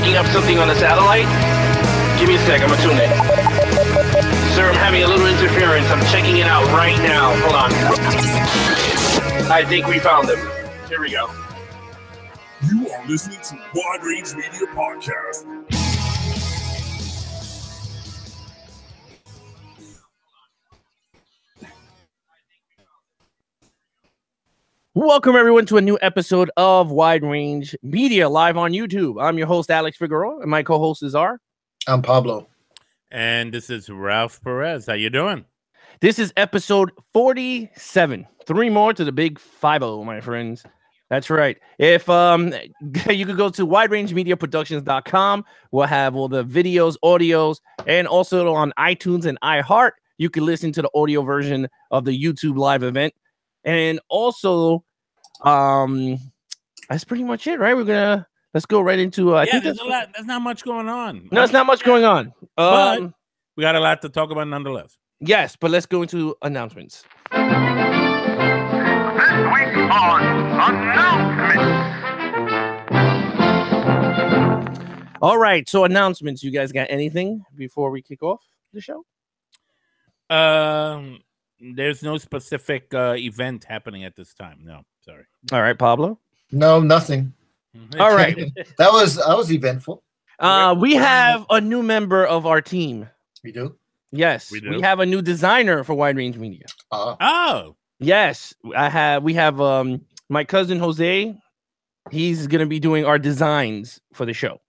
picking up something on the satellite? Give me a sec, I'm gonna tune in. Sir, I'm having a little interference. I'm checking it out right now. Hold on. I think we found him. Here we go. You are listening to Wide Range Media Podcast. Welcome, everyone, to a new episode of Wide Range Media live on YouTube. I'm your host, Alex Figueroa, and my co-hosts are... I'm Pablo. And this is Ralph Perez. How you doing? This is episode 47. 3 more to the big 50, my friends. That's right. If you could go to widerangemediaproductions.com. We'll have all the videos, audios, and also on iTunes and iHeart. You can listen to the audio version of the YouTube live event. And also, that's pretty much it, right? Let's go right into. I think there's not much going on. No, it's not much going on. But we got a lot to talk about nonetheless. Yes, but let's go into announcements. This week on announcements. All right, so announcements. You guys got anything before we kick off the show? There's no specific event happening at this time. No, sorry. All right, Pablo. No, nothing. All right. that was eventful. We have a new member of our team. We do? Yes. We have a new designer for Wide Range Media. Oh. Yes. We have my cousin Jose. He's gonna be doing our designs for the show.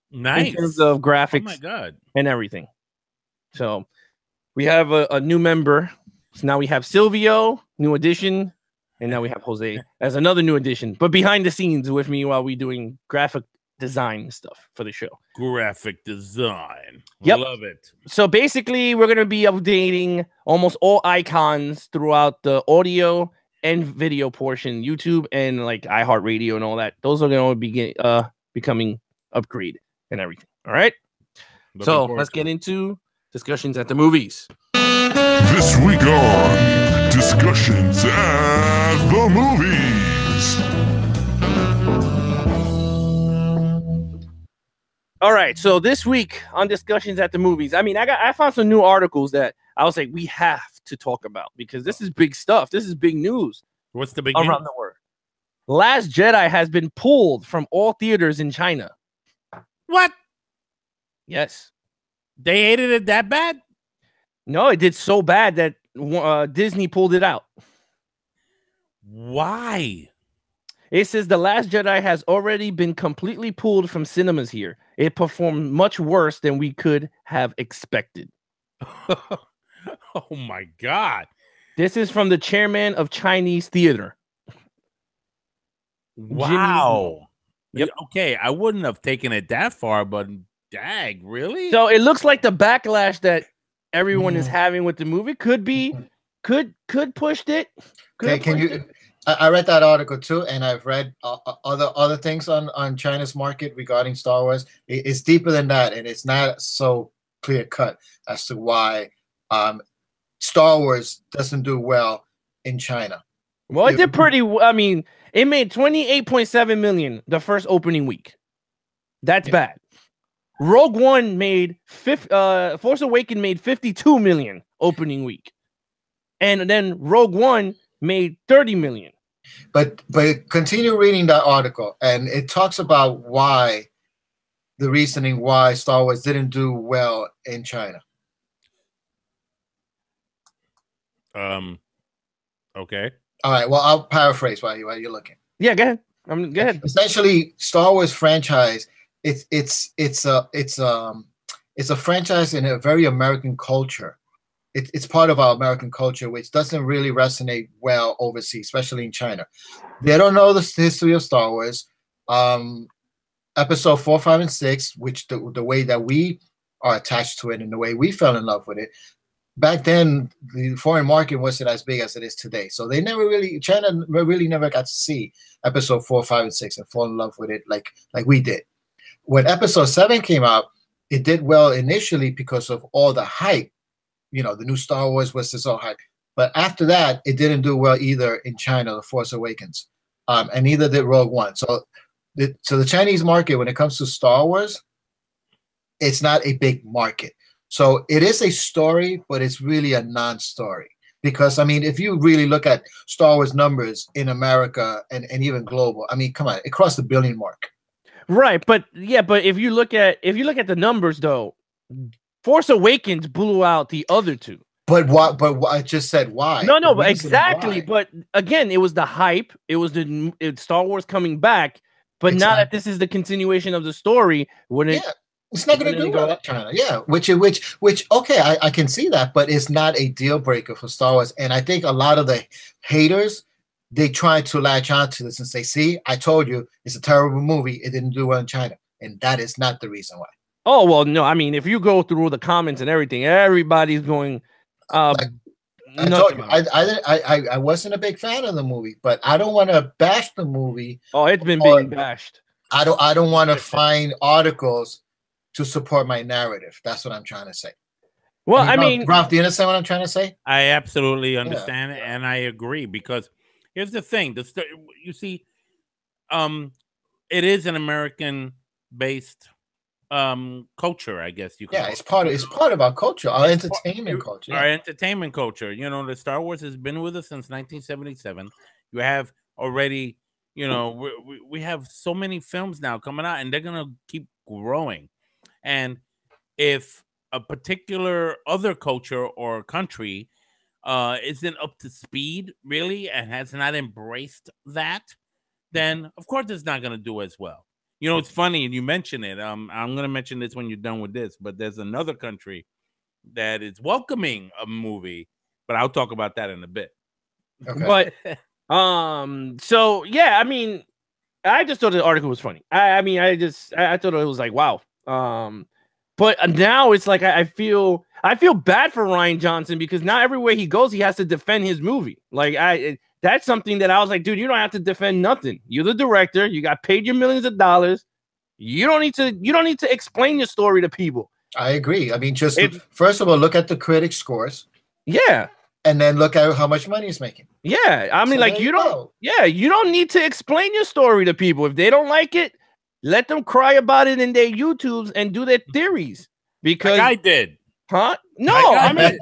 Nice. In terms of graphics. Oh my God. And everything. So we have a new member. So now we have Silvio, new addition, and now we have Jose as another new addition. But behind the scenes with me while we're doing graphic design stuff for the show. Graphic design. Yep. Love it. So basically, we're going to be updating almost all icons throughout the audio and video portion, YouTube and like iHeartRadio and all that. Those are going to be becoming upgraded and everything. All right. So let's get into discussions at the movies. This week on Discussions at the Movies. All right, so this week on Discussions at the Movies, I mean, I found some new articles that I was like, we have to talk about because this is big stuff. This is big news. What's the big around the world? Last Jedi has been pulled from all theaters in China. What? Yes. They hated it that bad? No, it did so bad that Disney pulled it out. Why? It says The Last Jedi has already been completely pulled from cinemas here. It performed much worse than we could have expected. Oh my God. This is from the chairman of Chinese theater. Wow. Yep. Okay, I wouldn't have taken it that far, but dag, really? So it looks like the backlash that everyone is having with the movie could pushed it. Can you? I read that article too, and I've read other things on China's market regarding Star Wars. It's deeper than that, and it's not so clear cut as to why Star Wars doesn't do well in China. Well, it did pretty. I mean, it made 28.7 million the first opening week. That's bad. Rogue One made Force Awakens made 52 million opening week, and then Rogue One made 30 million. But continue reading that article, and it talks about the reasoning why Star Wars didn't do well in China. Okay. All right. Well, I'll paraphrase while you're looking. Yeah, go ahead. Go ahead. Essentially, Star Wars franchise. It's a franchise in a very American culture. It's part of our American culture, which doesn't really resonate well overseas, especially in China. They don't know the history of Star Wars. Episode 4, 5, and 6, which the way that we are attached to it and the way we fell in love with it. Back then, the foreign market wasn't as big as it is today. So China really never got to see episode 4, 5, and 6 and fall in love with it like we did. When episode 7 came out, it did well initially because of all the hype. You know, the new Star Wars was this all hype. But after that, it didn't do well either in China, The Force Awakens. And neither did Rogue One. So the Chinese market, when it comes to Star Wars, it's not a big market. So it is a story, but it's really a non-story. Because I mean, if you really look at Star Wars numbers in America and even global, I mean, come on, it crossed the billion mark. Right, but if you look at the numbers though, Force Awakens blew out the other two. But what? But I just said why? No, but exactly. Why. But again, it was the hype. It was it's Star Wars coming back. But now that this is the continuation of the story, wouldn't it? It's not going to do well in China. Yeah, which okay, I can see that, but it's not a deal breaker for Star Wars. And I think a lot of the haters, they try to latch onto this and say, "See, I told you, it's a terrible movie. It didn't do well in China," and that is not the reason why. Oh well, no. I mean, if you go through the comments and everything, everybody's going. I told you, I wasn't a big fan of the movie, but I don't want to bash the movie. Oh, it's been being bashed. I don't want to find articles to support my narrative. That's what I'm trying to say. Well, I mean, Ralph, do you understand what I'm trying to say? I absolutely understand it, and I agree, because here's the thing: you see, it is an American-based culture, I guess you could. Yeah, it's part of our culture, our entertainment culture. Our entertainment culture. You know, the Star Wars has been with us since 1977. You have already, you know, we have so many films now coming out, and they're gonna keep growing. And if a particular other culture or country isn't up to speed really and has not embraced that, then of course it's not going to do as well. You know, it's funny, and you mention it. I'm going to mention this when you're done with this, but there's another country that is welcoming a movie, but I'll talk about that in a bit. Okay. But so yeah, I mean, I just thought the article was funny. I thought it was like, wow. But now it's like I feel bad for Rian Johnson, because now everywhere he goes, he has to defend his movie. Like that's something that I was like, dude, you don't have to defend nothing. You're the director. You got paid your millions of dollars. You don't need to explain your story to people. I agree. I mean, first of all, look at the critic scores. Yeah. And then look at how much money he's making. Yeah. I mean, you don't need to explain your story to people. If they don't like it, let them cry about it in their YouTubes and do their theories. Because I did. Huh? No, I mean,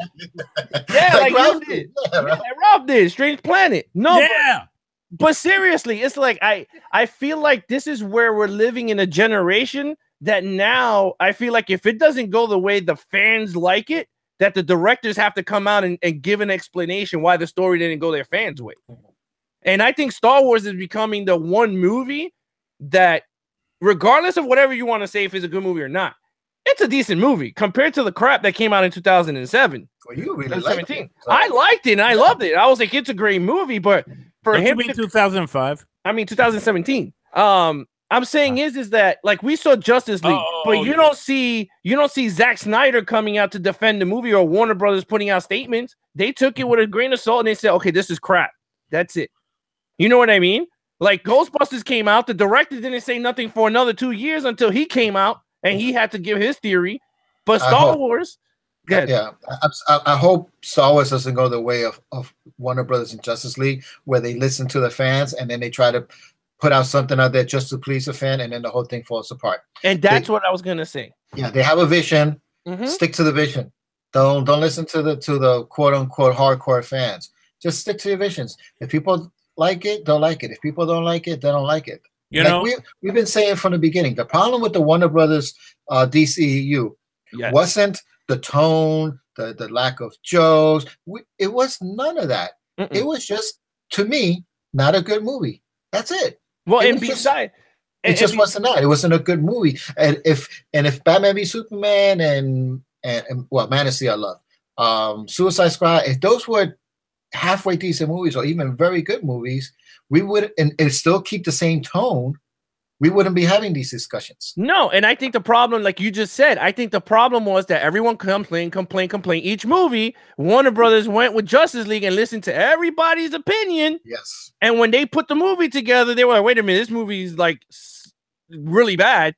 yeah, like Ralph did. Yeah, Ralph did. Strange Planet. No, yeah. But seriously, it's like I feel like this is where we're living in a generation that now I feel like if it doesn't go the way the fans like it, that the directors have to come out and give an explanation why the story didn't go their fans' way. And I think Star Wars is becoming the one movie that, regardless of whatever you want to say, if it's a good movie or not, it's a decent movie compared to the crap that came out in 2007. Well, you really liked it. So. I liked it and I loved it. I was like, it's a great movie, but for him, 2005. I mean 2017. I'm saying is that like we saw Justice League, but you don't see Zack Snyder coming out to defend the movie or Warner Brothers putting out statements. They took it with a grain of salt and they said, okay, this is crap. That's it. You know what I mean? Like Ghostbusters came out, the director didn't say nothing for another 2 years until he came out and he had to give his theory. But Star Wars, yeah, I hope Star Wars doesn't go the way of Warner Brothers and Justice League, where they listen to the fans and then they try to put out something out there just to please a fan, and then the whole thing falls apart. And that's what I was gonna say. Yeah, they have a vision. Mm-hmm. Stick to the vision. Don't listen to the quote unquote hardcore fans. Just stick to your visions. If people like it, they'll like it. If people don't like it, they don't like it. You know, we've been saying from the beginning, the problem with the Warner Brothers DCEU wasn't the tone, the lack of jokes. It was none of that. Mm-mm. It was just, to me, not a good movie. That's it. Well, and besides, it just wasn't that. It wasn't a good movie. And if Batman v Superman and Man of Steel I love, Suicide Squad, if those were halfway decent movies or even very good movies, we would and still keep the same tone, we wouldn't be having these discussions. No, and I think the problem, like you just said, I think the problem was that everyone complained. Each movie, Warner Brothers went with Justice League and listened to everybody's opinion. Yes. And when they put the movie together, they were like, wait a minute, this movie is like really bad.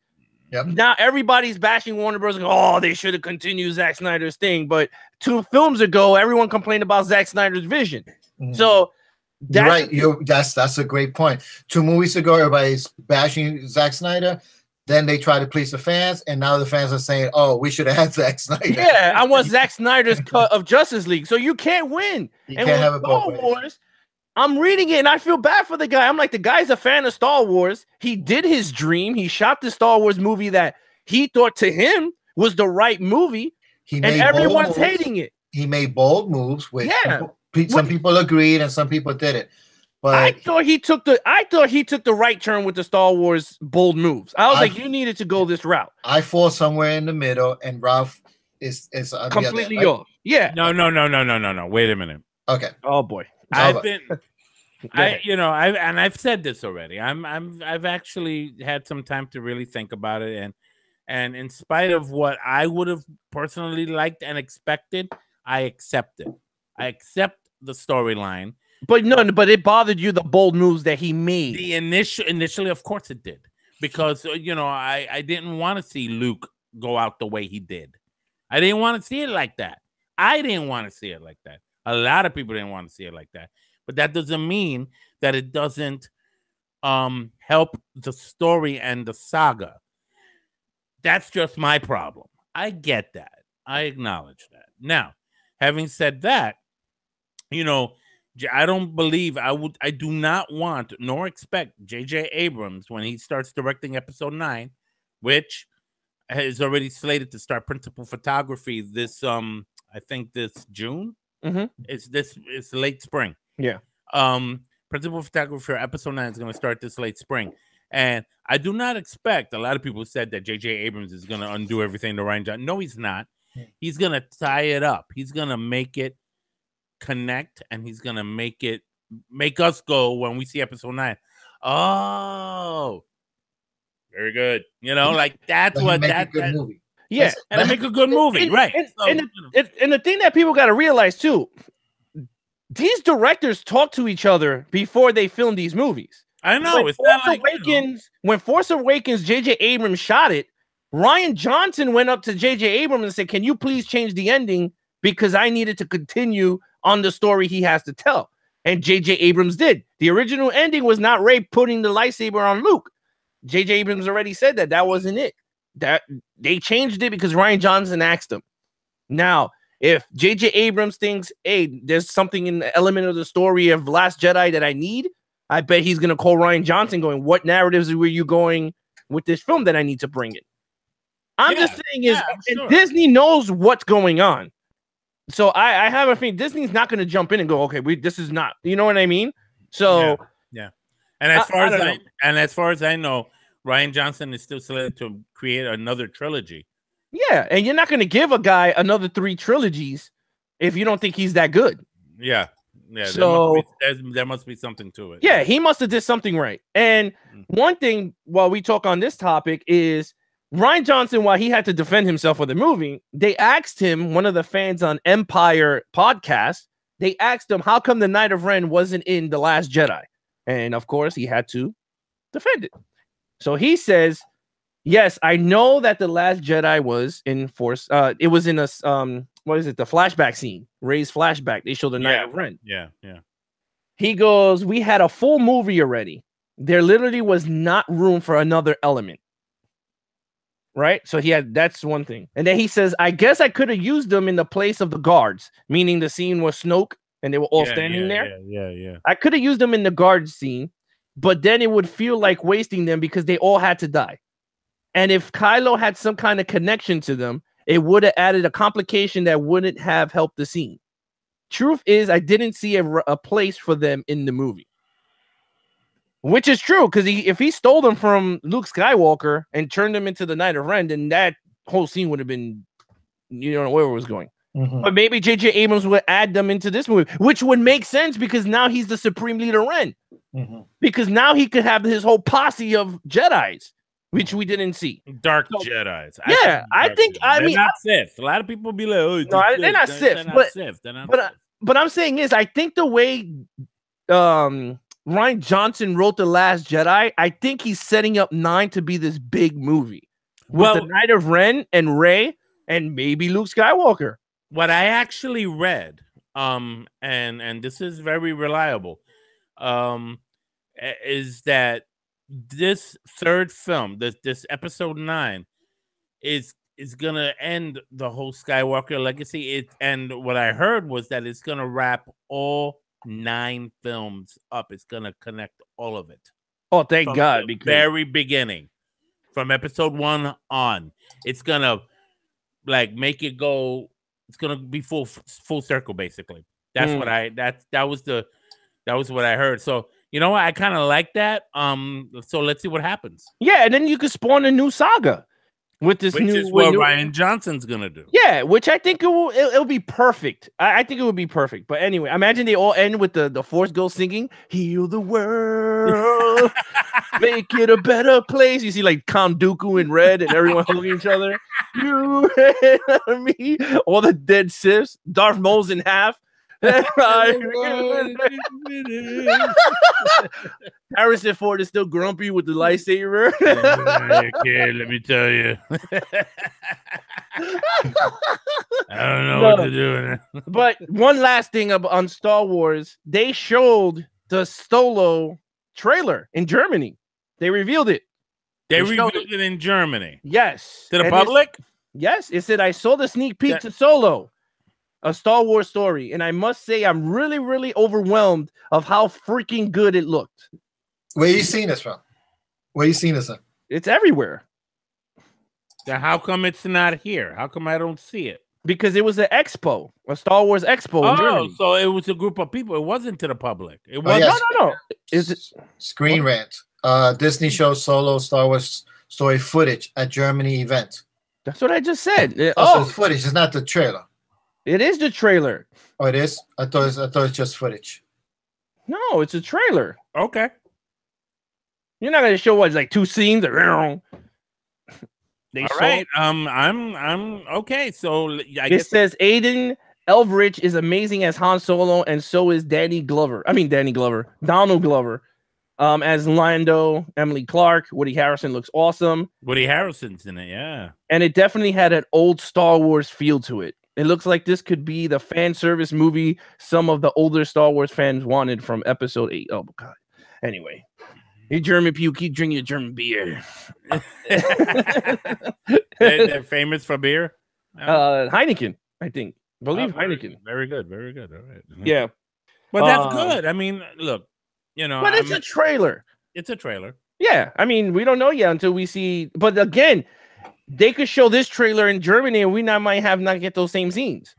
Yep. Now everybody's bashing Warner Bros. Oh, they should have continued Zack Snyder's thing. But 2 films ago, everyone complained about Zack Snyder's vision. Mm-hmm. So that's that's a great point. 2 movies ago, everybody's bashing Zack Snyder. Then they try to please the fans, and now the fans are saying, "Oh, we should have had Zack Snyder." Yeah, I want Zack Snyder's cut of Justice League. So you can't win. You And can't with have it both Star ways. Wars, I'm reading it and I feel bad for the guy. I'm like, the guy's a fan of Star Wars. He did his dream. He shot the Star Wars movie that he thought to him was the right movie, He and made bold everyone's moves. hating it. He made bold moves, which Yeah. some people agreed and some people didn't. I But thought he took the right turn with the Star Wars bold moves. I was I- like, you needed to go this route. I fall somewhere in the middle, and Ralph is on the other end, Completely right? off. Yeah. No. Wait a minute. Okay. Oh boy. I've been, Go ahead. I've said this already. I've actually had some time to really think about it, and in spite of what I would have personally liked and expected, I accept it. I accept the storyline. But it bothered you the bold moves that he made. The initially, of course, it did, because I didn't want to see Luke go out the way he did. I didn't want to see it like that. I didn't want to see it like that. A lot of people didn't want to see it like that. But that doesn't mean that it doesn't help the story and the saga. That's just my problem. I get that. I acknowledge that. Now, having said that, I don't believe I do not want nor expect J.J. Abrams, when he starts directing episode 9, which is already slated to start principal photography this I think this June. Mhm. It's late spring. Yeah. Principal photography for episode 9 is going to start this late spring. And I do not expect, a lot of people said that J.J. Abrams is going to undo everything to Rian Johnson. No, he's not. He's going to tie it up. He's going to make it connect, and he's going to make us go when we see episode 9. Oh, very good. Like that's But he what make a that good movie. Yeah. and make a good movie, And- right? and- So, And the thing that people got to realize too, these directors talk to each other before they film these movies. I know When it's not Force like Awakens, when Force Awakens, J.J. Abrams shot it, Rian Johnson went up to J.J. Abrams and said, "Can you please change the ending because I needed to continue on the story he has to tell?" And J.J. Abrams did. The original ending was not Rey putting the lightsaber on Luke. J.J. Abrams already said that wasn't it. That they changed it because Rian Johnson asked him. Now, if J.J. Abrams thinks, hey, there's something in the element of the story of Last Jedi that I need, I bet he's going to call Rian Johnson going, what narratives were you going with this film that I need to bring in? I'm just saying is sure. Disney knows what's going on. So I have a feeling Disney's not going to jump in and go, okay, this is not, you know what I mean? So yeah. And as far I as don't I know. and as far as I know, Rian Johnson is still slated to create another trilogy. yeah, and you're not going to give a guy another 3 trilogies if you don't think he's that good. Yeah. So- there must be something to it. Yeah, he must have did something right. And one thing while we talk on this topic is Rian Johnson, while he had to defend himself for the movie, they asked him, one of the fans on Empire podcast, they asked him, how come the Knight of Ren wasn't in The Last Jedi? And of course, he had to defend it. So he says, yes, I know that The Last Jedi was in Force. It was in a, what is it? The flashback scene, Rey's flashback. They showed the Knight of Ren. Yeah. He goes, we had a full movie already. There literally was not room for another element. Right? So that's one thing. And then he says, I guess I could have used them in the place of the guards, meaning the scene was Snoke and they were all standing there. Yeah. I could have used them in the guards scene, but then it would feel like wasting them because they all had to die. And if Kylo had some kind of connection to them, it would have added a complication that wouldn't have helped the scene. Truth is, I didn't see a place for them in the movie. Which is true, because if he stole them from Luke Skywalker and turned them into the Knight of Ren, then that whole scene would have been, where it was going. Mhm. But maybe J.J. Abrams would add them into this movie, which would make sense because now he's the Supreme Leader Ren. Mhm. Because now he could have his whole posse of Jedis, which we didn't see. Dark So- Jedi's. Yeah, I think- I they're mean, not Sith. A lot of people be like, "Oh, No, they're not Sith, but- Sith. They're not but, Sith." But I'm saying is, I think the way Rian Johnson wrote The Last Jedi, I think he's setting up 9 to be this big movie with the Knight of Ren and Rey and maybe Luke Skywalker. What I actually read, and this is very reliable, is that this third film, this episode 9, is gonna end the whole Skywalker legacy. And what I heard was that it's gonna wrap all 9 films up. It's gonna connect all of it. Oh, thank From God! the Because very beginning, from episode 1 on, it's gonna like make it go. It's gonna be full circle, basically. That's what that was what I heard. So you know what? I kind of like that. So let's see what happens. yeah, and then you could spawn a new saga with this Which new. is what Ryan Johnson's gonna do. Yeah, which I think it'll be perfect. I think it would be perfect. But anyway, imagine they all end with the Force Ghost singing "Heal the world, make it a better place." You see like Count Dooku in red and everyone hugging each other. You and me, all the dead Siths, Darth Maul's in half. Harrison Ford is still grumpy with the lightsaber. Okay, let me tell you. I don't know what to do. But one last thing on Star Wars, they showed the Solo trailer in Germany. They revealed it. They revealed it in Germany. Yes. To the And public? Yes. It said, I saw the sneak peek to Solo, a Star Wars story. And I must say, I'm really, really overwhelmed of how freaking good it looked. Where you seen this from? Where you seen this in? It's everywhere. Then how come it's not here? How come I don't see it? Because it was an expo, a Star Wars expo in Germany. So it was a group of people. It wasn't to the public. It Oh, was yes. No. Is it? Screen Rant? Disney shows Solo Star Wars story footage at Germany event. That's what I just said. So it's footage. It's not the trailer. It is the trailer. Oh, it is. I thought it's just footage. No, it's a trailer. Okay. You're not gonna show what, like 2 scenes. They All showed- right. I'm okay. So I It guess says Aiden Elvrich is amazing as Han Solo, and so is Donald Glover. As Lando, Emily Clark, Woody Harrison looks awesome. Woody Harrelson's in it. Yeah. And it definitely had an old Star Wars feel to it. It looks like this could be the fan service movie some of the older Star Wars fans wanted from Episode 8. Oh, God. Anyway, you German people keep drinking your German beer. They're famous for beer. Heineken, I think. I believe Heineken. Very good. Very good. All right. Yeah. But that's good. I mean, look, you know, But it's a trailer. It's a trailer. Yeah, I mean, we don't know yet until we see. But again, they could show this trailer in Germany, and we might not get those same scenes.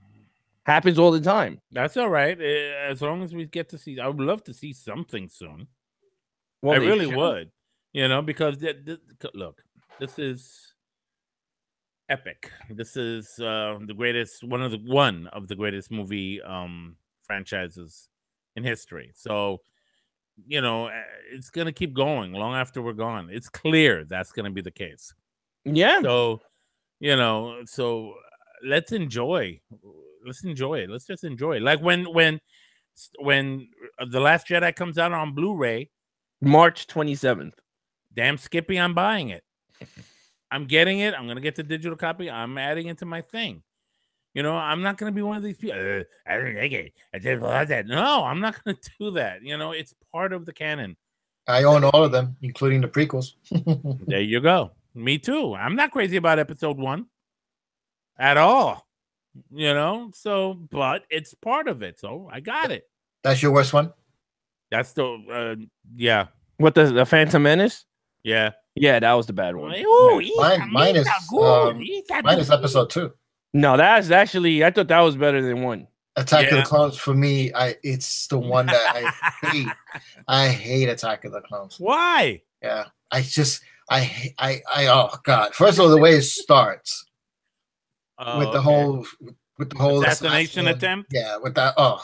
Happens all the time. That's all right. As long as we get to see, I would love to see something soon. Well, I they really should. would, you know, because look, this is epic. This is the greatest, one of the greatest movie franchises in history. So, you know, it's gonna keep going long after we're gone. It's clear that's gonna be the case. Yeah. So, you know, let's enjoy. Let's enjoy it. Let's just enjoy it. Like when The Last Jedi comes out on Blu-ray, March 27th. damn Skippy, I'm buying it. I'm getting it. I'm gonna get the digital copy. I'm adding it to my thing. You know, I'm not gonna be one of these people. I don't like it. I didn't love that. No, I'm not gonna do that. You know, it's part of the canon. I own all of them, including the prequels. There you go. Me too. I'm not crazy about episode 1 at all. You know, so but it's part of it. So I got it. That's your worst one? That's the yeah. What the Phantom Menace? Yeah. Yeah, that was the bad one. Mine is episode 2. No, that's actually, I thought that was better than 1. Attack of the Clones for me, it's the one that I hate. I hate Attack of the Clones. Why? Yeah, oh God! First of all, the way it starts with the whole assassination attempt. Yeah, with that. Oh,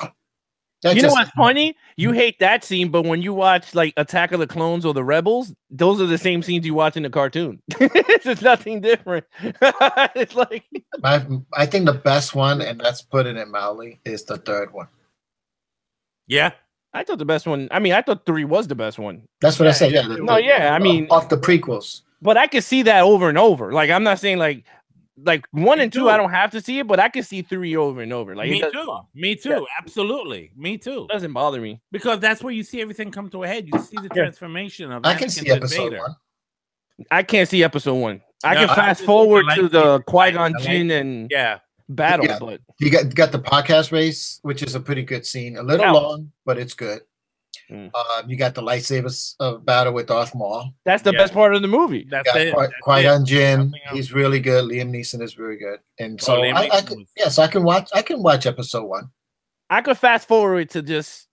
that you know what's funny? You hate that scene, but when you watch like Attack of the Clones or the Rebels, those are the same scenes you watch in the cartoon. It's nothing different. It's like I think the best one, and that's putting it mildly, is the third one. Yeah. I thought the best one. I mean, I thought 3 was the best one. That's what I said. Yeah. No, yeah. I mean, off the prequels. but I could see that over and over. Like, I'm not saying like like 1 Me and 2, too. I don't have to see it, but I can see 3 over and over. Like Me it too. Me too. Yeah. Absolutely. Me too. doesn't bother me. Because that's where you see everything come to a head. You see the transformation of I can Anakin see to episode Vader. 1. I can't see episode 1. I No, can I fast just forward like to it. the Qui-Gon I like Jinn and Yeah. battle, Yeah. but You got the podcast race, which is a pretty good scene. A little That was- long, but it's good. Mm. You got the lightsabers battle with Darth Maul. that's the Yeah. best part of the movie. That's Got it. That's Qui-Gon Jinn. Nothing else. He's really good. Liam Neeson is very good. And Oh, so Liam I Neeson could, was- yes, I can watch episode 1. I could fast forward to just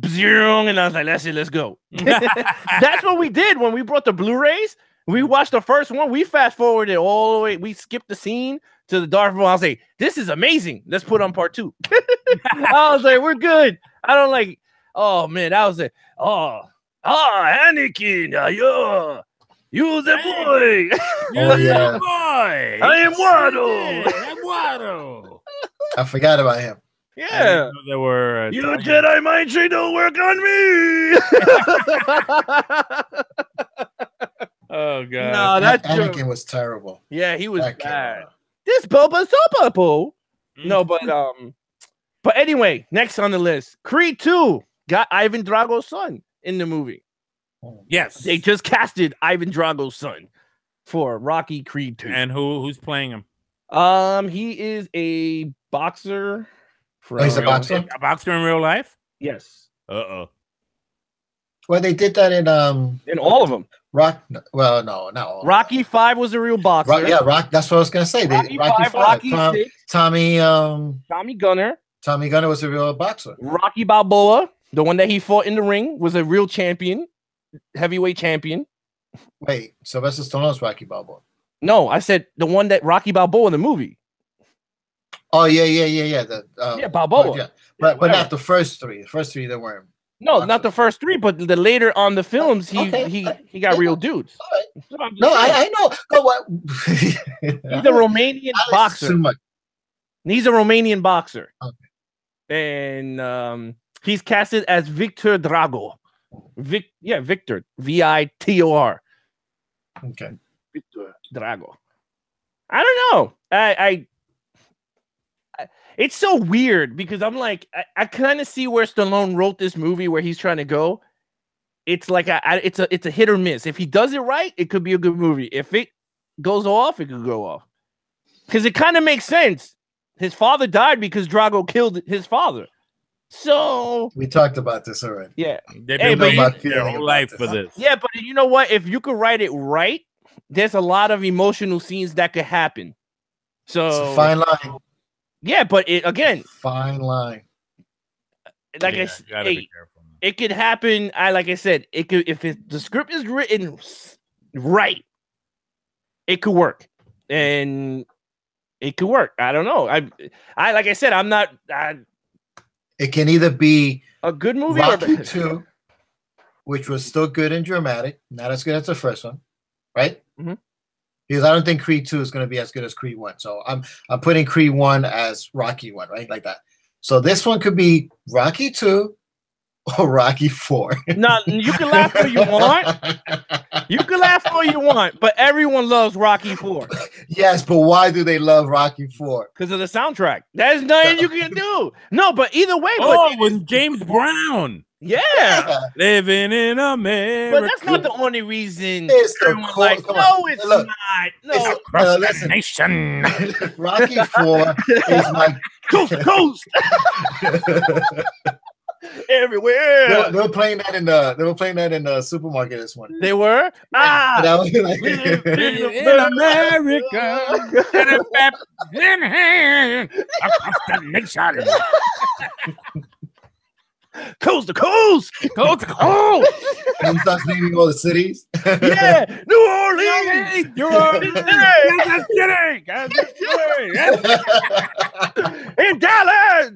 zoom, and I was like, let's go. That's what we did when we brought the Blu-rays. We watched the first one. We fast forwarded all the way. We skipped the scene to the Darth Maul. I was like, this is amazing. Let's put on part 2. I was like, we're good. I don't like. Oh man, that was it. Anakin, you the boy. Oh, yeah. Boy. I am Waddle. I'm Waddle. I forgot about him. I Yeah. didn't know there were. You Jedi mind trick don't work on me. Oh god. No, that's true. Anakin was terrible. Yeah, he was That bad. kid, This Boba Sopapo. Mm. No, but anyway, next on the list, Creed 2 got Ivan Drago's son in the movie. Yes. They just casted Ivan Drago's son for Rocky Creed 2. And who's playing him? He is a boxer. Oh, he's a from- boxer? A boxer in real life? Yes, Uh-oh. Well, they did that in in all of them. Rock. Well, no, not all. Rocky 5 was a real boxer. Rock. That's what I was gonna say. Rocky, Rocky 5, 5. Rocky 6, Tommy Tommy Gunner, Tommy Gunner was a real boxer. Rocky Balboa, the one that he fought in the ring, was a real champion, heavyweight champion. Wait, Sylvester Stallone's Rocky Balboa. No, I said the one that Rocky Balboa in the movie. Oh yeah. The Balboa. Yeah, but whatever. not the first 3. The first 3 they weren't. No, not the first 3, but the later on the films, he Okay. he got real dudes. All right. So I'm just No, saying, I know. No, what? he's a Romanian boxer. He's a Romanian boxer. Okay. And he's casted as Victor Drago. Victor. Vitor. Okay. Victor Drago. I don't know. I it's so weird because I'm like, I kind of see where Stallone wrote this movie where he's trying to go. It's like it's a hit or miss. If he does it right, it could be a good movie. If it goes off, it could go off. Because it kind of makes sense. His father died because Drago killed his father. So We talked about this already. yeah. They've Hey, been but waiting you- their feeling whole about life this, for huh? this. Yeah, but you know what? If you could write it right, there's a lot of emotional scenes that could happen. So It's a fine line. yeah, but it again, Fine line. like Yeah, I said, gotta be careful. it could happen. Like I said, it could if the script is written right, it could work, and it could work. I don't know. I like I said, I'm not It can either be a good movie Rocky or 2, which was still good and dramatic, not as good as the first one, right? Mhm. Because I don't think Creed 2 is going to be as good as Creed 1. So I'm putting Creed 1 as Rocky 1, right? Like that. So this one could be Rocky 2 or Rocky 4. No, you can laugh all you want. You can laugh all you want, but everyone loves Rocky 4 Yes, but why do they love Rocky 4? because of the soundtrack. There's nothing you can do. No, but either way, Oh, it was James Brown. yeah. Living in America. But that's not the only reason. It's the everyone's core- like, come no, on, it's look, not. No, It's- Across listen, the nation. Rocky 4 is my coast to coast, They everywhere. were playing that in the supermarket this morning. They were. And I was like, in America. And a map in hand. Across the nation. coast to coast. Coast to coast. and he starts naming all the cities. Yeah, New Orleans. You're on. Kansas City. Kansas City. In Dallas.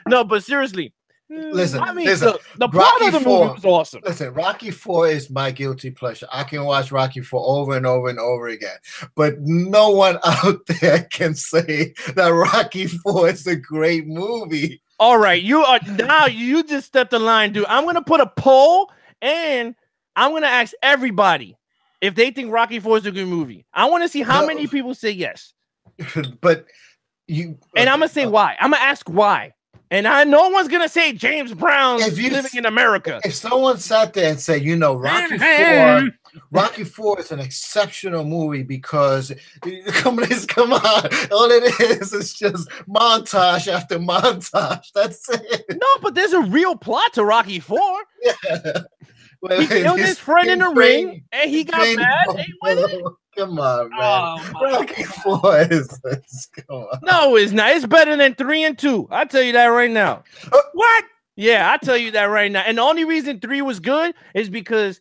No, but seriously. Listen, I mean, listen, the plot Rocky of the 4 movie was awesome. Listen, Rocky 4 is my guilty pleasure. I can watch Rocky 4 over and over and over again. But no one out there can say that Rocky 4 is a great movie. All right, you just stepped the line, dude. I'm gonna put a poll and I'm gonna ask everybody if they think Rocky 4 is a good movie. I want to see how No. many people say yes. But you And I'm gonna say why. I'm gonna ask why. And I no one's gonna say James Brown's If you- living in America. if someone sat there and said, Rocky 4 is an exceptional movie because come on, all it is just montage after montage. That's it. No, but there's a real plot to Rocky 4. Yeah. He killed his friend in the ring, and he got mad. And he went in. Come on, man. Oh, my Rocky 4 is come on. No, it's not. It's better than 3 and 2. I'll tell you that right now. What? Yeah, I'll tell you that right now. And the only reason 3 was good is because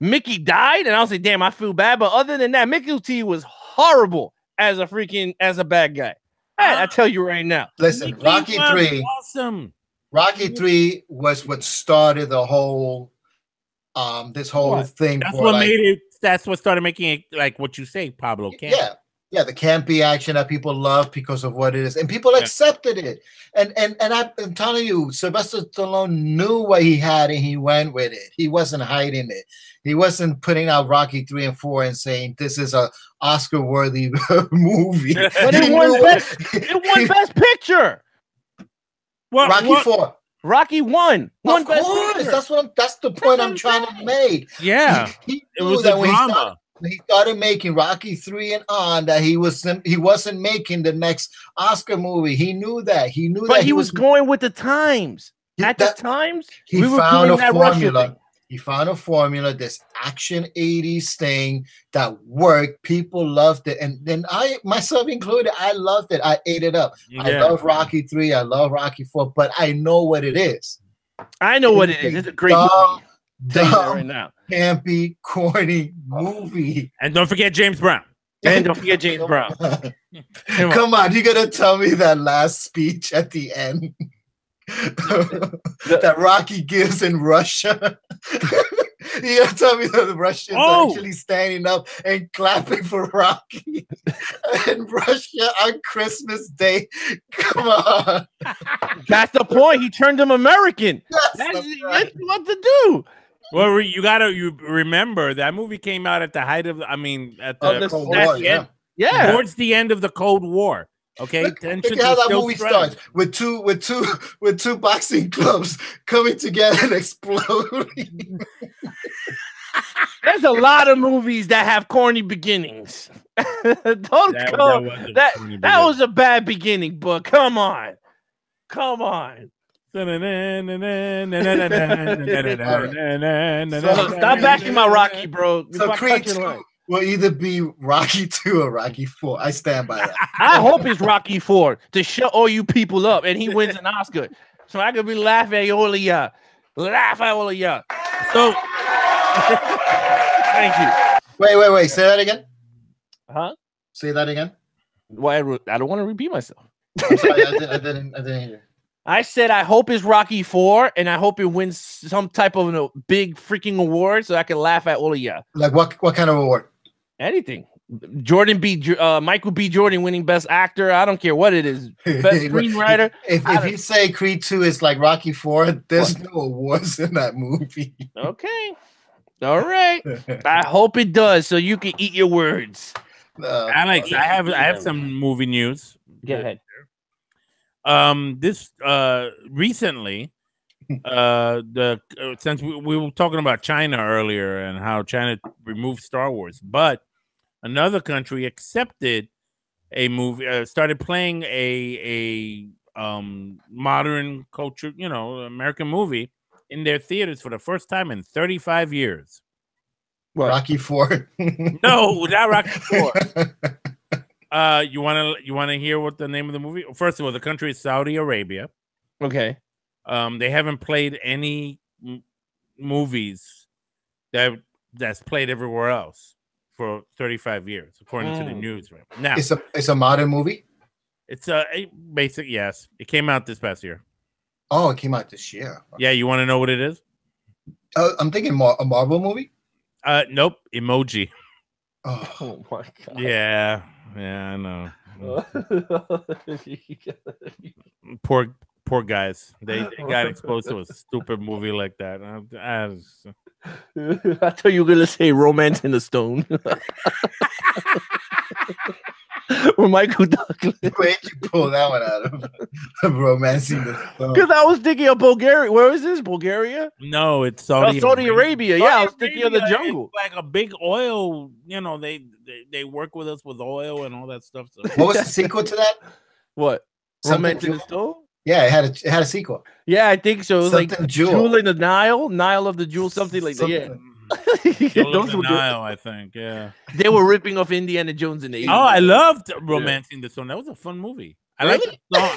Mickey died, and I was like, damn, I feel bad. But other than that, Mickey T was horrible as a bad guy. I tell you right now. Listen, Mickey Rocky was 3. Awesome. Rocky 3 was what started the whole this whole What? thing. That's for what like, made it. That's what started making it like what you say, Pablo. Camp. yeah, the campy action that people love because of what it is, and people accepted it. And I'm telling you, Sylvester Stallone knew what he had, and he went with it. He wasn't hiding it. He wasn't putting out Rocky 3 and 4 and saying this is a Oscar-worthy movie. But He it won knew Best Picture. What, Rocky what- 4. Rocky won. Won Of Best course, Picture. that's the point I'm what trying I'm to make. Yeah, He it knew was that a when drama. he started making Rocky 3 and on that he wasn't making the next Oscar movie. He knew that. He knew But that he was going with the times. At the times, he we were found doing a that Russia formula. thing. He found a formula, this action 80s thing that worked. People loved it. And then I, myself included, I loved it. I ate it up. I Yeah. love Rocky 3. I love Rocky 4, but I know what it is. I know what it is. It's a great Dumb, movie. Tell you that right dumb, now. campy, corny movie. And don't forget James Brown. And don't forget James Brown. Come on, you gotta tell me that last speech at the end that Rocky gives in Russia. You gotta tell me that the Russians are actually standing up and clapping for Rocky in Russia on Christmas Day. Come on. That's the point. He turned him American. That's right. what to do. Well, you remember that movie came out at the height of, I mean, at Of the the Cold that's War, the yeah. end. Yeah. towards the end of the Cold War. Okay, Look tensions at how were that still movie threatened. starts with two boxing clubs coming together and exploding. There's a lot of movies that have corny beginnings. Don't go. That was a bad beginning, but come on. Come on. Stop bashing my Rocky, bro. So Fuck Creed touching 2 line. will either be Rocky 2 or Rocky 4. I stand by that. I hope it's Rocky 4 to shut all you people up and he wins an Oscar. So I could be laughing at all of y'all. Laugh at all of y'all. So Thank you. Wait. Say that again. Huh? Say that again. Why? I don't want to repeat myself. I'm sorry, I didn't hear. I said I hope it's Rocky 4 and I hope it wins some type of a big freaking award so I can laugh at all of y'all. Like what kind of award? Anything. Michael B. Jordan winning Best Actor. I don't care what it is. Best screenwriter. If you say Creed 2 is like Rocky 4, there's no awards in that movie. Okay. All right. I hope it does so you can eat your words. Alex, I have some movie news. Go ahead. This recently, since we were talking about China earlier and how China removed Star Wars, but another country accepted a movie, started playing a modern culture, American movie in their theaters for the first time in 35 years. What? Rocky 4. No, not Rocky 4. You wanna hear what the name of the movie? First of all, the country is Saudi Arabia. Okay. They haven't played any movies that's played everywhere else for 35 years, according to the news. Right now, It's a modern movie. it's a basic. Yes, it came out this past year. Oh, it came out this year. Yeah, you want to know what it is? I'm thinking a Marvel movie. Nope. Emoji. Oh, Oh my god. Yeah, I know. Poor guys. They got exposed to a stupid movie like that. I thought you were gonna say Romance in the Stone. Or Michael Douglas. Where'd you pull that one out of? Romancing the Stone. Because I was thinking of Bulgaria. Where is this? Bulgaria? No, it's Saudi Arabia. Yeah, I was Saudi thinking of the Arabia jungle. is like a big oil. You know, they work with us with oil and all that stuff. So. What was the sequel to that? What? Something Romance in the Jewel? Stone? Yeah, it had a sequel. Yeah, I think so. It was Something like Jewel. Jewel in the Nile of the Jewel, something like that. Yeah. Those were good. Nile, I think. Yeah. They were ripping off Indiana Jones in the 80s. Oh, I loved Romancing the Stone. That was a fun movie. I like Really? the song.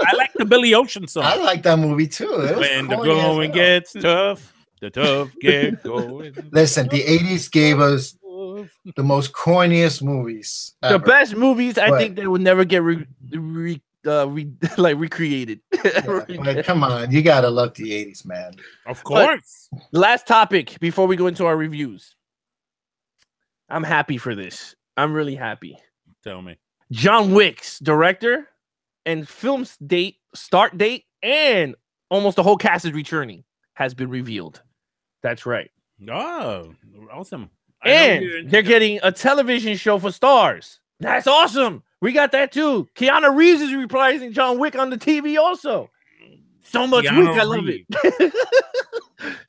I like the Billy Ocean song. I like that movie too. It was When the corny as going hell. gets tough, the tough get going. Listen, the 80s gave us the most corniest movies. The ever. best movies, I But- think they would never get recreated. Yeah, but come on, you gotta love the 80s, man. Of course. Last topic before we go into our reviews. I'm happy for this. I'm really happy. Tell me. John Wick's director and film start date, and almost the whole cast is returning has been revealed. That's right. Oh, awesome. I know you're And into they're that. getting a television show for stars. That's awesome. We got that too. Keanu Reeves is reprising John Wick on the TV also. So much Keanu Wick, I love it.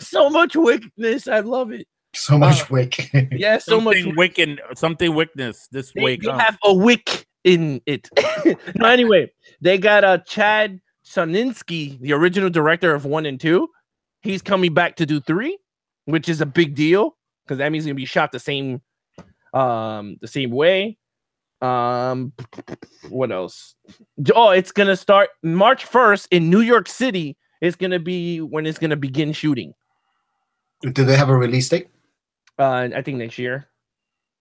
So much Wickness, I love it. So much Wick. Yeah, so much. something Wickness this They, week. they have a Wick in it. No, anyway, they got Chad Soninsky, the original director of 1 and 2. He's coming back to do 3, which is a big deal because that means he's gonna be shot the same way. What else? Oh, it's gonna start March 1st in New York City. It's gonna be when it's gonna begin shooting. Do they have a release date? I think next year.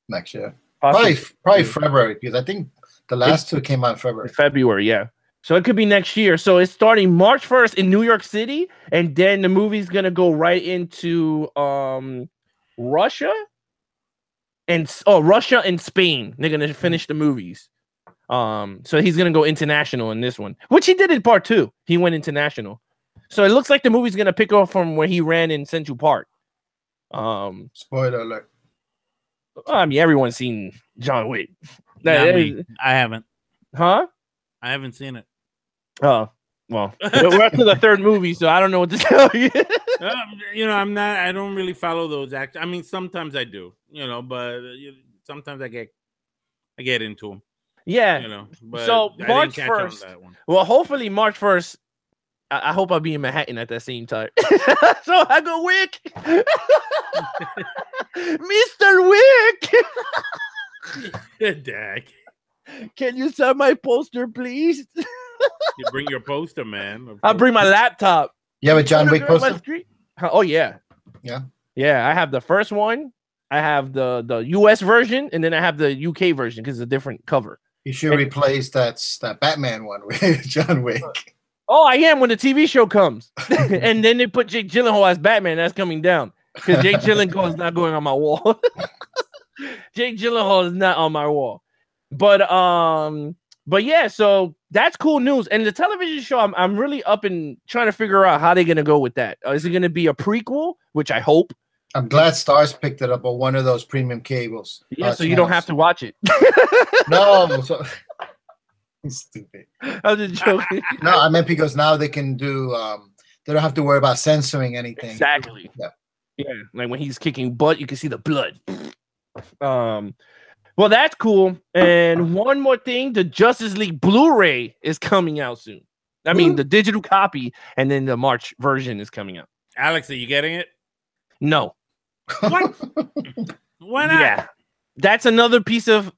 Next year. Possibly. Probably February, because I think the last two came out in February. February, yeah. So it could be next year. So it's starting March 1st in New York City, and then the movie's gonna go right into Russia and Spain. They're gonna finish the movies. So he's gonna go international in this one, which he did in part 2. He went international. So it looks like the movie's gonna pick up from where he ran in Central Park. Spoiler alert. I mean, everyone's seen John Wick. Not me. I haven't. Huh? I haven't seen it. Oh, well, we're up to the 3rd movie, so I don't know what to tell you. You know, I don't really follow those actors. I mean, sometimes I do, you know, but sometimes I get into them. Yeah. You know, but So, I didn't March catch on 1st. that one. Well, hopefully March 1st. I hope I'll be in Manhattan at that same time. So I go Wick, Mr. Wick. Dag. Can you sign my poster, please? You bring your poster, man. I'll bring my laptop. You have a John Wick Put it on my poster? street. Oh yeah, Yeah. yeah. I have the first one. I have the US version, and then I have the UK version because it's a different cover. You should replace that Batman one with John Wick. Oh, I am when the TV show comes, and then they put Jake Gyllenhaal as Batman. That's coming down because Jake Gyllenhaal is not going on my wall. Jake Gyllenhaal is not on my wall, but yeah. So that's cool news. And the television show, I'm really up in trying to figure out how they're gonna go with that. Is it gonna be a prequel, which I hope? I'm glad Stars picked it up on one of those premium cables. Yeah, so you don't have to watch it. No, so stupid. I was just joking. No, I meant because now they can do. They don't have to worry about censoring anything. Exactly. Yeah. Yeah, like when he's kicking butt, you can see the blood. Well, that's cool. And one more thing, the Justice League Blu-ray is coming out soon. I mean, the digital copy, and then the March version is coming out. Alex, are you getting it? No. What? Why not? Yeah. That's another piece of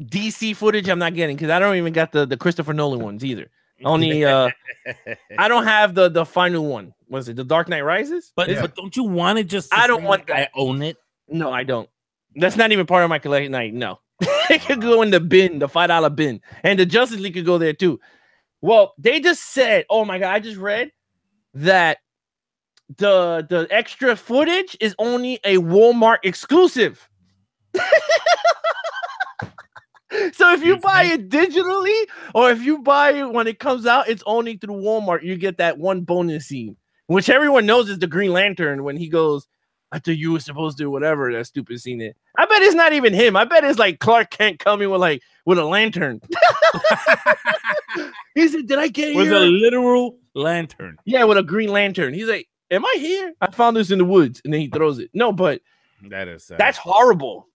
DC footage I'm not getting because I don't even got the Christopher Nolan ones either. Only I don't have the final one. Was it The Dark Knight Rises? But don't you want it just? I don't want that. I own it. No, I don't. That's not even part of my collection. Like, no. It could go in the bin, the $5 bin. And the Justice League could go there too. Well, they just said, oh my God, I just read that the extra footage is only a Walmart exclusive. So if you buy it digitally or if you buy it when it comes out, it's only through Walmart. You get that one bonus scene, which everyone knows is the Green Lantern when he goes, I thought you were supposed to whatever that stupid scene is. I bet it's not even him. I bet it's like Clark Kent coming with a lantern. He said, "Did I get with here?" a literal lantern. Yeah, with a green lantern. He's like, "Am I here? I found this in the woods," and then he throws it. No, but That is sad. that's horrible.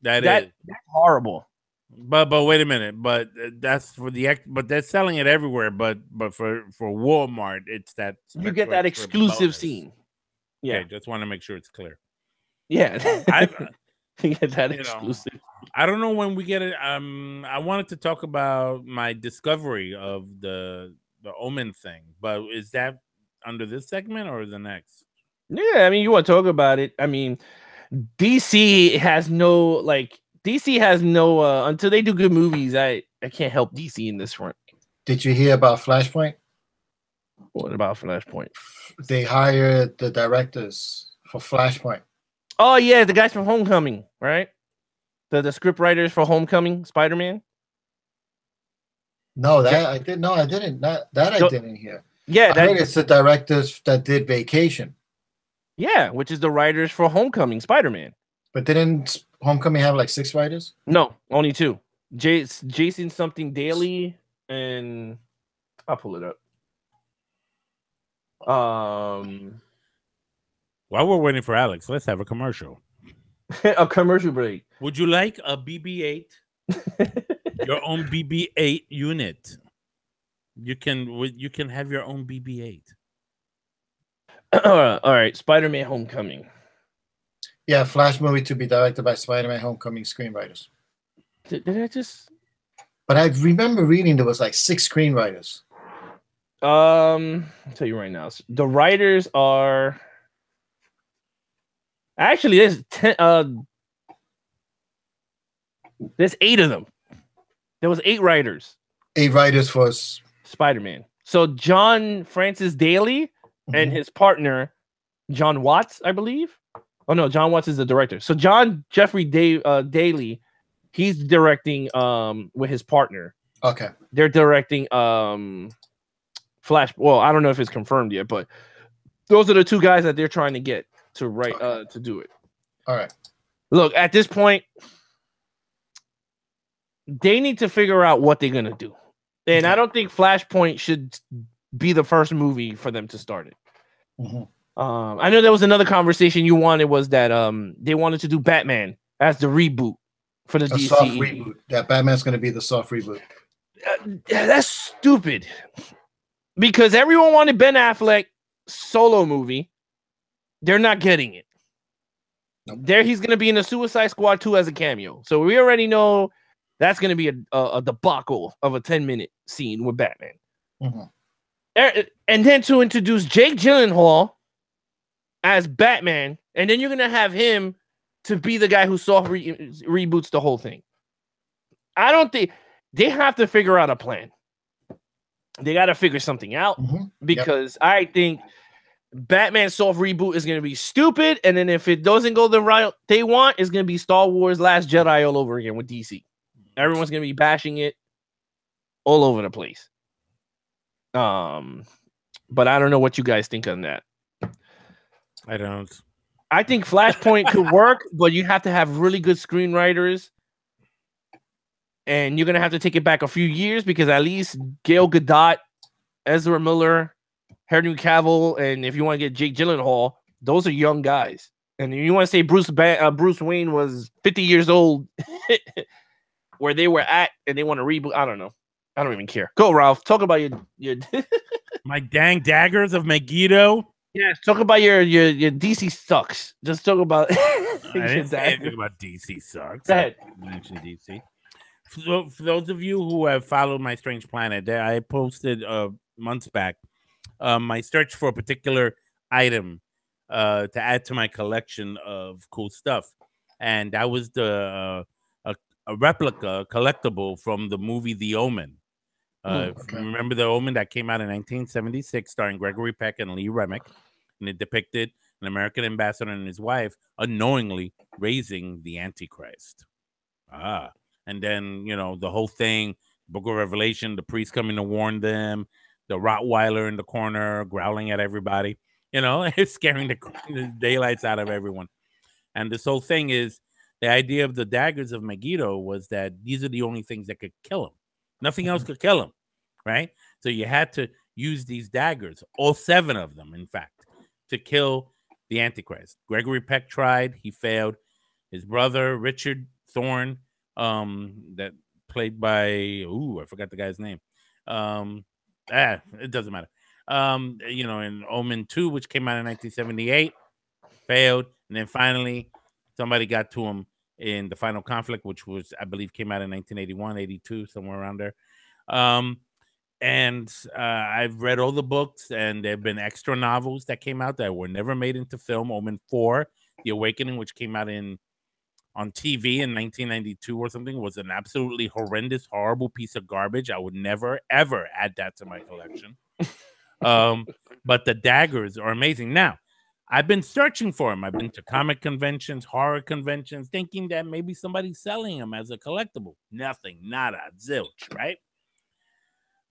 That's horrible. But wait a minute. But that's for but they're selling it everywhere. But for Walmart, it's that You get that exclusive scene. Yeah, okay, just want to make sure it's clear. Yeah, you get that you know, exclusive. I don't know when we get it. I wanted to talk about my discovery of the Omen thing, but is that under this segment or the next? Yeah, I mean, you want to talk about it. I mean, DC has no until they do good movies. I can't help DC in this front. Did you hear about Flashpoint? What about Flashpoint? They hired the directors for Flashpoint. Oh yeah, the guys from Homecoming, right? The script writers for Homecoming, Spider-Man. No, that I didn't. No, I didn't. I didn't hear. Yeah, I heard it's the directors that did Vacation. Yeah, which is the writers for Homecoming, Spider-Man. But didn't Homecoming have like 6 writers? No, only 2. Jason something Daly, and I'll pull it up. While we're waiting for Alex, let's have a commercial. A commercial break. Would you like a BB-8? Your own BB-8 unit. You can have your own BB-8. All right, Spider-Man Homecoming. Yeah, Flash movie to be directed by Spider-Man Homecoming screenwriters. Did I just? But I remember reading there was like 6 screenwriters. I'll tell you right now. The writers are actually there's 10. There's 8 of them. There was 8 writers. 8 writers for Spider-Man. So John Francis Daly and his partner John Watts, I believe. Oh no, John Watts is the director. So John Jeffrey Daly, he's directing with his partner. Okay. They're directing Flash. Well, I don't know if it's confirmed yet, but those are the 2 guys that they're trying to get to write to do it. All right. Look, at this point, they need to figure out what they're gonna do. And I don't think Flashpoint should be the first movie for them to start it. I know there was another conversation you wanted was that they wanted to do Batman as the reboot for the DC. Soft reboot. That Batman's going to be the soft reboot. That's stupid. Because everyone wanted Ben Affleck solo movie. They're not getting it. Nope. He's going to be in the Suicide Squad 2 as a cameo. So we already know that's going to be a debacle of a 10-minute scene with Batman. And then to introduce Jake Gyllenhaal as Batman, and then you're going to have him to be the guy who soft reboots the whole thing. I don't think they have to figure out a plan. They got to figure something out because I think Batman soft reboot is going to be stupid. And then if it doesn't go the route they want, it's going to be Star Wars Last Jedi all over again with DC. Everyone's going to be bashing it all over the place. But I don't know what you guys think on that. I don't. I think Flashpoint could work, but you have to have really good screenwriters. And you're going to have to take it back a few years because at least Gail Gadot, Ezra Miller, Henry Cavill, and if you want to get Jake Gyllenhaal, those are young guys. And if you want to say Bruce Wayne was 50 years old where they were at and they want to reboot, I don't know. I don't even care. Go, Ralph. Talk about your my dang daggers of Megiddo. Yes, talk about your DC sucks. Just talk about I didn't say anything about DC sucks. Go ahead. I mentioned DC. So for those of you who have followed My Strange Planet, I posted months back my search for a particular item to add to my collection of cool stuff, and that was a replica collectible from the movie The Omen. Remember The Omen that came out in 1976, starring Gregory Peck and Lee Remick, and it depicted an American ambassador and his wife unknowingly raising the Antichrist. And then, the whole thing, Book of Revelation, the priest coming to warn them, the Rottweiler in the corner growling at everybody. You know, it's scaring the daylights out of everyone. And this whole thing is the idea of the daggers of Megiddo was that these are the only things that could kill him. Nothing else could kill him, right? So you had to use these daggers, all 7 of them, in fact, to kill the Antichrist. Gregory Peck tried, he failed. His brother, Richard Thorne, that played by, I forgot the guy's name. It doesn't matter. In Omen 2, which came out in 1978, failed. And then finally, somebody got to him in The Final Conflict, which was, I believe, came out in 1981, 82, somewhere around there. I've read all the books, and there have been extra novels that came out that were never made into film. Omen 4, The Awakening, which came out on TV in 1992 or something, was an absolutely horrendous, horrible piece of garbage. I would never, ever add that to my collection. But the daggers are amazing. Now, I've been searching for them. I've been to comic conventions, horror conventions, thinking that maybe somebody's selling them as a collectible. Nothing, nada, zilch, right?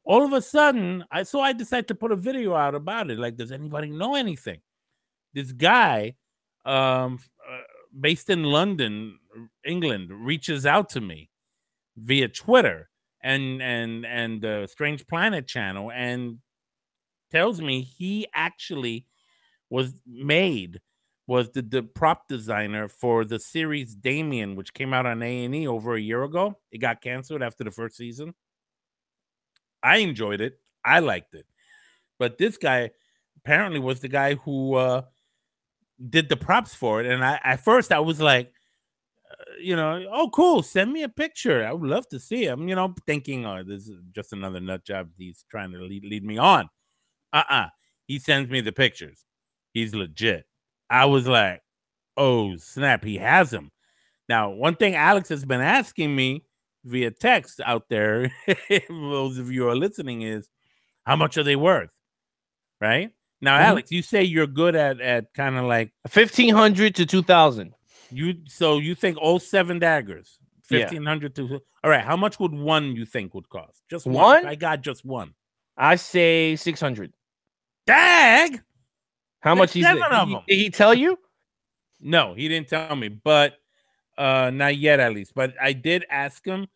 All of a sudden, I decided to put a video out about it. Like, does anybody know anything? This guy, based in London, England, reaches out to me via Twitter and the Strange Planet channel and tells me he actually was the prop designer for the series Damien, which came out on A&E over a year ago. It got canceled after the first season. I enjoyed it. I liked it. But this guy apparently was the guy who did the props for it. And at first I was like, oh, cool. Send me a picture. I would love to see him, thinking, oh, this is just another nut job. He's trying to lead me on. He sends me the pictures. He's legit. I was like, oh, snap. He has him. Now, one thing Alex has been asking me via text out there, those of you who are listening, is how much are they worth? Right? Now, Alex, you say you're good at kind of like $1,500 to $2,000. So you think all 7 daggers, 1,500 to, all right. How much would one you think would cost? Just one? I got just one. I say $600. Dag! How much? 7 of them. Did he tell you? No, he didn't tell me, but not yet at least. But I did ask him,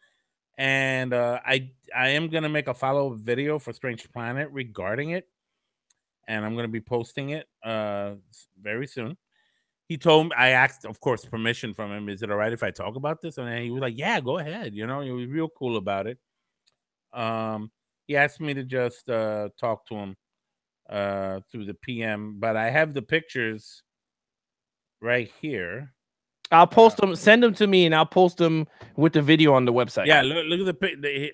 and I am gonna make a follow-up video for Strange Planet regarding it, and I'm gonna be posting it very soon. He told me, I asked, of course, permission from him. Is it all right if I talk about this? And he was like, yeah, go ahead. He was real cool about it. He asked me to just talk to him through the PM, but I have the pictures right here. I'll post them. Send them to me, and I'll post them with the video on the website. Yeah, look at the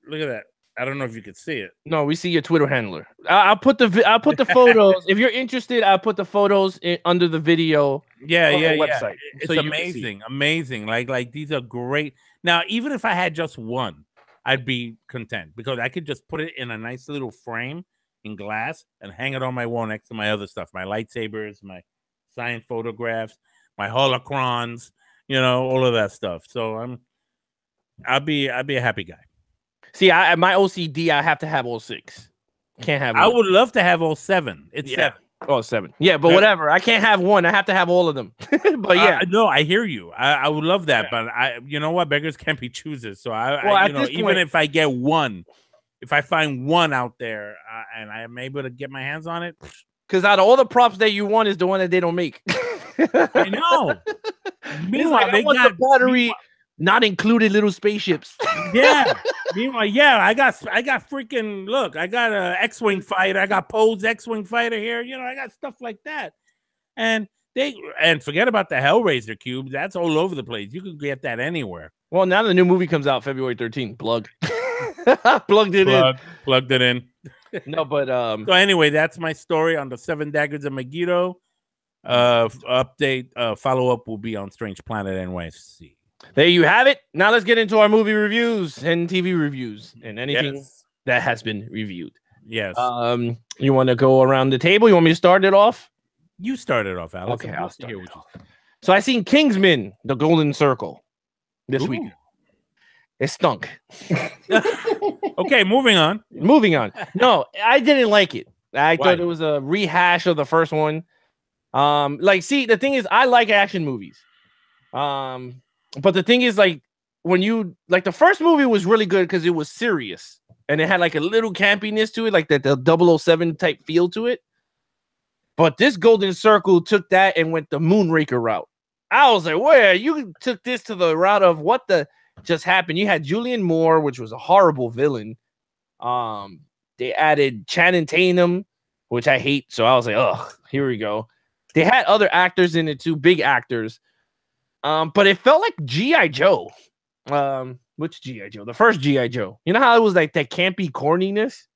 look at that. I don't know if you can see it. No, we see your Twitter handler. I'll put the photos. If you're interested, I'll put the photos under the video. Yeah, on the website. It's amazing. Like these are great. Now, even if I had just one, I'd be content because I could just put it in a nice little frame in glass and hang it on my wall next to my other stuff, my lightsabers, my signed photographs, my holocrons, all of that stuff. So I'll be a happy guy. See, my OCD, I have to have all 6. Can't have one. I would love to have all 7. It's 7. Oh, 7. Yeah, but whatever. I can't have one. I have to have all of them. But yeah. No, I hear you. I would love that, but you know what? Beggars can't be choosers. So even if I get one, if I find one out there and I'm able to get my hands on it. Because out of all the props that you want is the one that they don't make. I know. Meanwhile, they got the battery not included little spaceships. Yeah. Meanwhile, I got freaking look. I got a X-wing fighter. I got Poe's X-wing fighter here. I got stuff like that. And forget about the Hellraiser cubes. That's all over the place. You can get that anywhere. Well, now the new movie comes out February 13th. Plugged it in. No, but so anyway, that's my story on the 7 Daggers of Megiddo. Update follow-up will be on Strange Planet NYC. There you have it. Now let's get into our movie reviews and TV reviews and anything that has been reviewed. Yes. You want to go around the table? You want me to start it off? You start it off, Alex. Okay, I'll start. So I seen Kingsman: The Golden Circle this week. It stunk. Okay, moving on. No, I didn't like it. I Why? thought it was a rehash of the first one. Like, see, the thing is, I like action movies. But the thing is, like, when you like the first movie was really good because it was serious and it had like a little campiness to it, like the 007 type feel to it. But this Golden Circle took that and went the Moonraker route. I was like, where you took this to the route of what the just happened. You had Julian Moore, which was a horrible villain. They added Channing Tatum, which I hate. So I was like, oh, here we go. They had other actors in it too, big actors. But it felt like G.I. Joe. Which G.I. Joe? The first G.I. Joe. You know how it was like that campy corniness?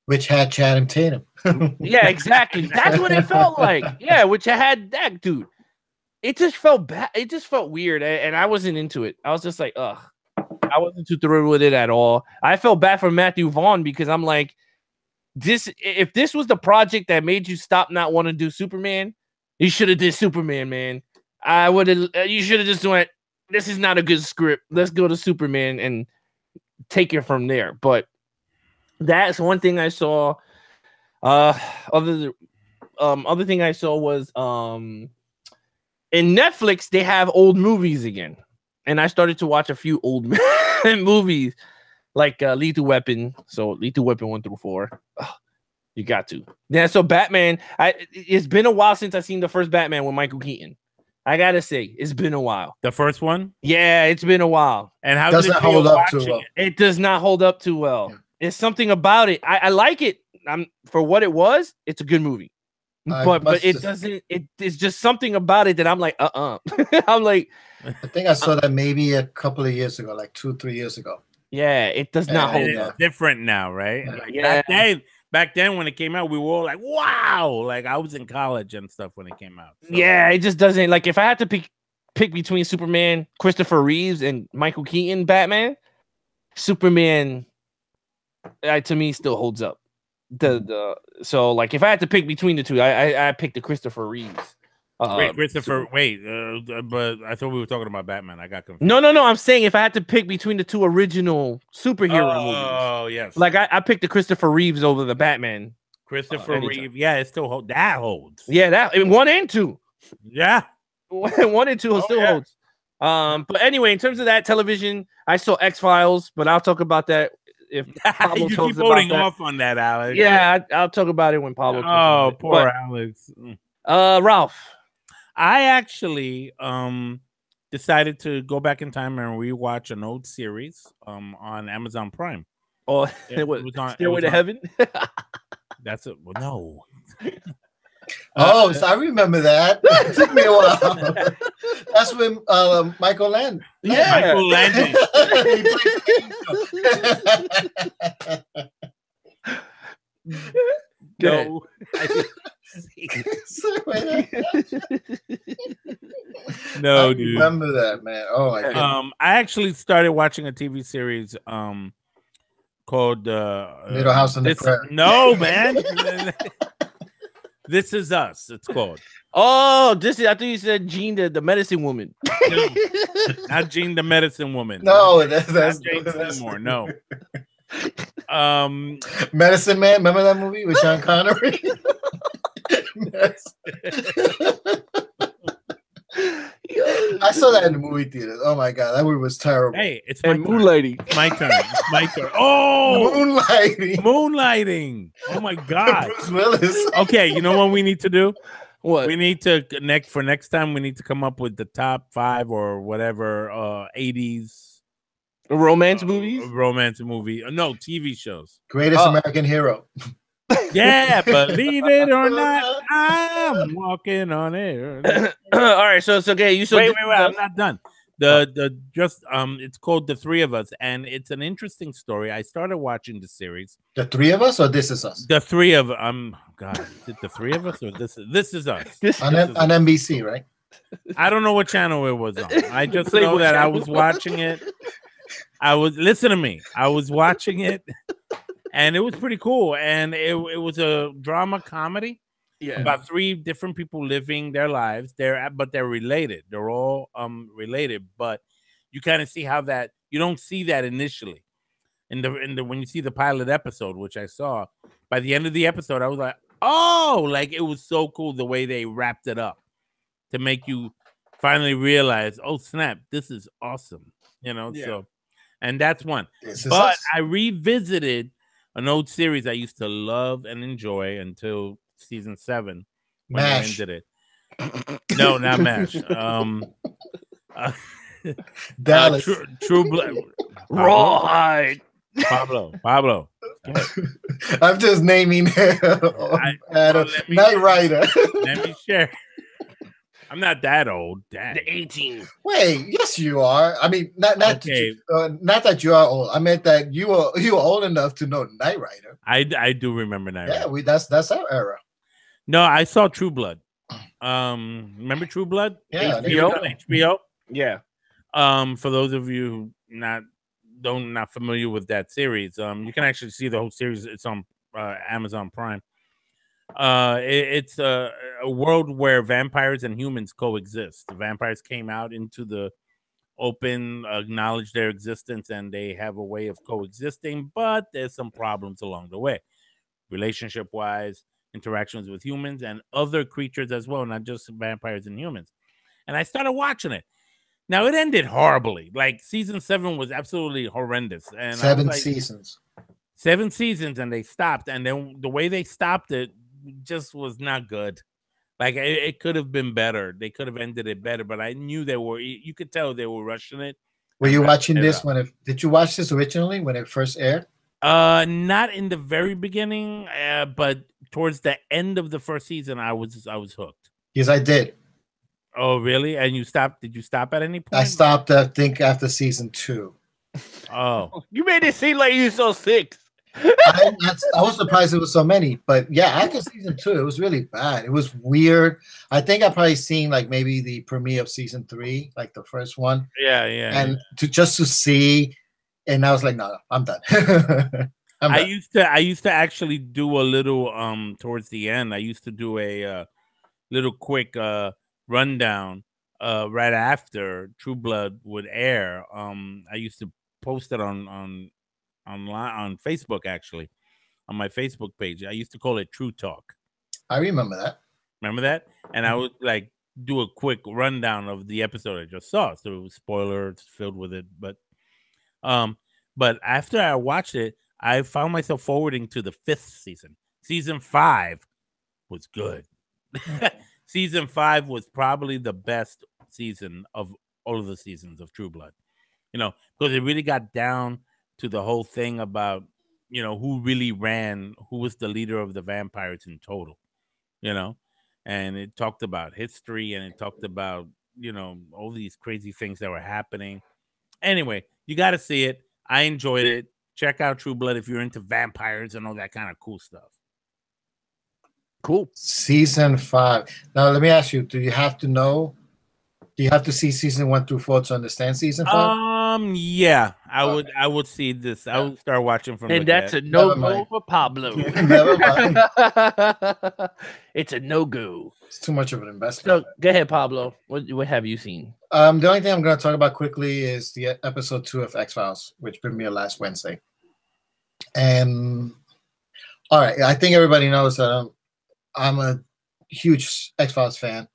Which had Channing Tatum. Yeah, exactly. That's what it felt like. Yeah, which I had that dude. It just felt bad. It just felt weird, and I wasn't into it. I was just like, ugh. I wasn't too thrilled with it at all. I felt bad for Matthew Vaughn because I'm like, if this was the project that made you stop not want to do Superman, you should have did Superman, man. I would have. You should have just went, this is not a good script. Let's go to Superman and take it from there. But that's one thing I saw. Other thing I saw was in Netflix they have old movies again, and I started to watch a few old movies like Lethal Weapon. So Lethal Weapon 1 through 4. Ugh, you got to. Yeah. So Batman. It's been a while since I've seen the first Batman with Michael Keaton. I gotta say, it's been a while. The first one? Yeah, it's been a while. And how Doesn't did it feel hold up too watching well. It does not hold up too well. Yeah. It's something about it. I like it. For what it was, it's a good movie. But it doesn't. It's just something about it that I'm like, I'm like, I think I saw that maybe a couple of years ago, like 2-3 years ago. yeah, it does not hold It's up. different now, right? Yeah. Like Yeah. back then when it came out, we were all like, wow. Like I was in college and stuff when it came out. So. Yeah, it just doesn't. Like if I had to pick between Superman, Christopher Reeves, and Michael Keaton Batman, Superman, to me still holds up. So like if I had to pick between the two, I picked the Christopher Reeves. Wait, Christopher. But I thought we were talking about Batman. I got confused. No. I'm saying if I had to pick between the two original superhero movies, Oh yes, like I picked the Christopher Reeves over the Batman. Christopher anytime. Reeve. Yeah, it still holds. Yeah, that 1 and 2. Yeah. 1 and 2 still yeah. holds. But anyway, in terms of that television, I saw X-Files, but I'll talk about that if Pablo You talks keep about holding that. off on that, Alex. Yeah, I'll talk about it when Pablo talks Oh, about it. poor But, Alex. Ralph. I actually decided to go back in time and rewatch an old series on Amazon Prime. Oh, It what, was on- it Stairway was to on- Heaven? That's it. Well, no. Oh, so I remember that. It took me a while. That's when Michael Land. Yeah. Michael Landon. No. I didn't see it. No, I dude. remember that, man. Oh my god. I actually started watching a TV series called Little House on the This- Prairie. No, man. This Is Us, it's called. Oh, I thought you said Jean, the medicine woman. No, not Jean the Medicine Woman. No, that's Not Jane Seymour, no. Medicine Man. Remember that movie with Sean Connery? I saw that in the movie theater. Oh my god, that movie was terrible. Hey, it's my And turn. Moonlighting. It's my turn. It's my turn. Oh, Moonlighting. moonlighting. Oh my god. Bruce Willis. Okay, you know what we need to do? What? We need to next time we need to come up with the top 5 or whatever 80s Romance movies? romance movie. No, TV shows. Greatest American Hero. Yeah, believe it or not, I'm walking on air. All right, so okay, you saw Wait, I'm not done. It's called The Three of Us, and it's an interesting story. I started watching the series. The three of us, or This Is Us? The Three of God, is it The Three of Us or This Is Us? On NBC, right? I don't know what channel it was on. I just Playboy know that I channel. was watching it. Listen to me. I was watching it, and it was pretty cool. And it was a drama comedy Yeah. about 3 different people living their lives. But they're related. They're all related. But you kind of see how that you don't see that initially. In the when you see the pilot episode, which I saw, by the end of the episode, I was like, Oh, like it was so cool the way they wrapped it up to make you finally realize, oh snap, this is awesome. Yeah. So, and that's one. This is But us. I revisited an old series I used to love and enjoy until season 7 when they MASH. ended it. No, not MASH. Dallas. True Blood. Rawhide. Pablo. I'm just naming Adam, let me- Knight Rider. Let me share. I'm not that old. Dang. The 18. Wait, yes, you are. I mean, not Okay. not that you are old. I meant that you were old enough to know Knight Rider. I do remember that. Yeah, that's our era. No, I saw True Blood. Remember True Blood? Yeah, HBO. Yeah. For those of you who not familiar with that series, you can actually see the whole series. It's on Amazon Prime. It's a world where vampires and humans coexist. The vampires came out into the open, acknowledged their existence, and they have a way of coexisting, but there's some problems along the way, relationship wise, interactions with humans and other creatures as well, not just vampires and humans. And I started watching it. Now it ended horribly. Like season 7 was absolutely horrendous. And 7 seasons. 7 seasons, and they stopped. And then the way they stopped it just was not good. Like it could have been better. They could have ended it better, but I knew you could tell they were rushing it. Were you watching this did you watch this originally when it first aired? Not in the very beginning, but towards the end of the first season, I was hooked. Yes, I did. Oh, really? And you stopped? Did you stop at any point? I stopped, I think, after season 2. Oh, You made it seem like you saw 6. I was surprised it was so many, but yeah, after season 2, it was really bad. It was weird. I think I probably seen like maybe the premiere of season 3, like the first one. yeah. And to see, and I was like, no, I'm done. I'm done. I used to actually do a little towards the end. I used to do a little quick rundown right after True Blood would air. I used to post it online on Facebook, actually, on my Facebook page. I used to call it True Talk. I remember that. Remember that? And I would like do a quick rundown of the episode I just saw. So it was spoilers filled with it. But after I watched it, I found myself forwarding to the 5th season. Season 5 was good. Season 5 was probably the best season of all of the seasons of True Blood. Because it really got down to the whole thing about, who really who was the leader of the vampires in total, and it talked about history and it talked about, all these crazy things that were happening. Anyway, you got to see it. I enjoyed it. Check out True Blood if you're into vampires and all that kind of cool stuff. Cool. Season 5. Now, let me ask you, do you have to see season 1 through 4 to understand season 5? Yeah, I would see this. I would start watching from And the that's get. a no Never go mind. for Pablo. Never mind. It's a no go. It's too much of an investment. So go ahead, Pablo. What have you seen? The only thing I'm going to talk about quickly is the episode 2 of X-Files, which premiered last Wednesday. And all right, I think everybody knows that I'm a huge X-Files fan.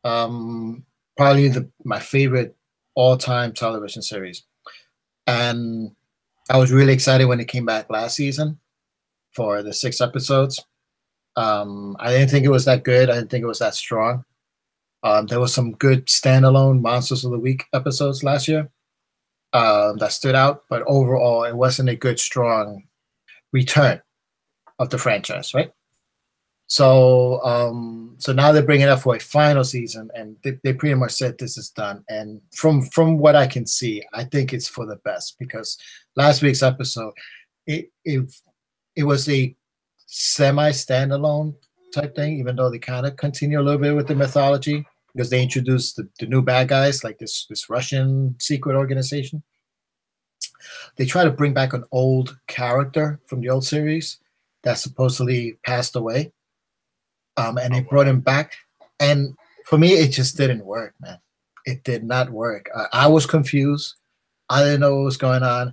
Probably my favorite all-time television series. And I was really excited when it came back last season for the 6 episodes. I didn't think it was that good. I didn't think it was that strong. There was some good standalone Monsters of the Week episodes last year that stood out, but overall, it wasn't a good, strong return of the franchise, right? So, so now they're bringing it up for a final season, and they pretty much said this is done. And from what I can see, I think it's for the best, because last week's episode, it was a semi-standalone type thing, even though they kind of continue a little bit with the mythology, because they introduced the new bad guys, like this Russian secret organization. They try to bring back an old character from the old series that supposedly passed away. And they brought him back. And for me, it just didn't work, man. It did not work. I was confused. I didn't know what was going on.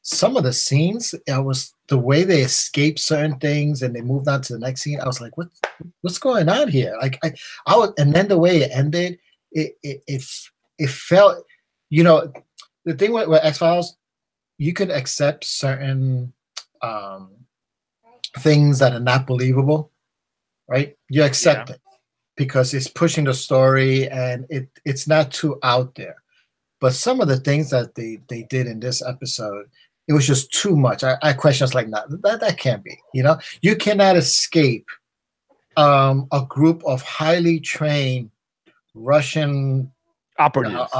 some of the scenes, it was the way they escaped certain things and they moved on to the next scene. I was like, what's going on here? Like I was, and then the way it ended, it felt, you know, the thing with X-Files, you could accept certain things that are not believable, right? You accept it because it's pushing the story and it's not too out there. But some of the things that they did in this episode, it was just too much. I questions like that can't be. You know, you cannot escape a group of highly trained Russian Operatives,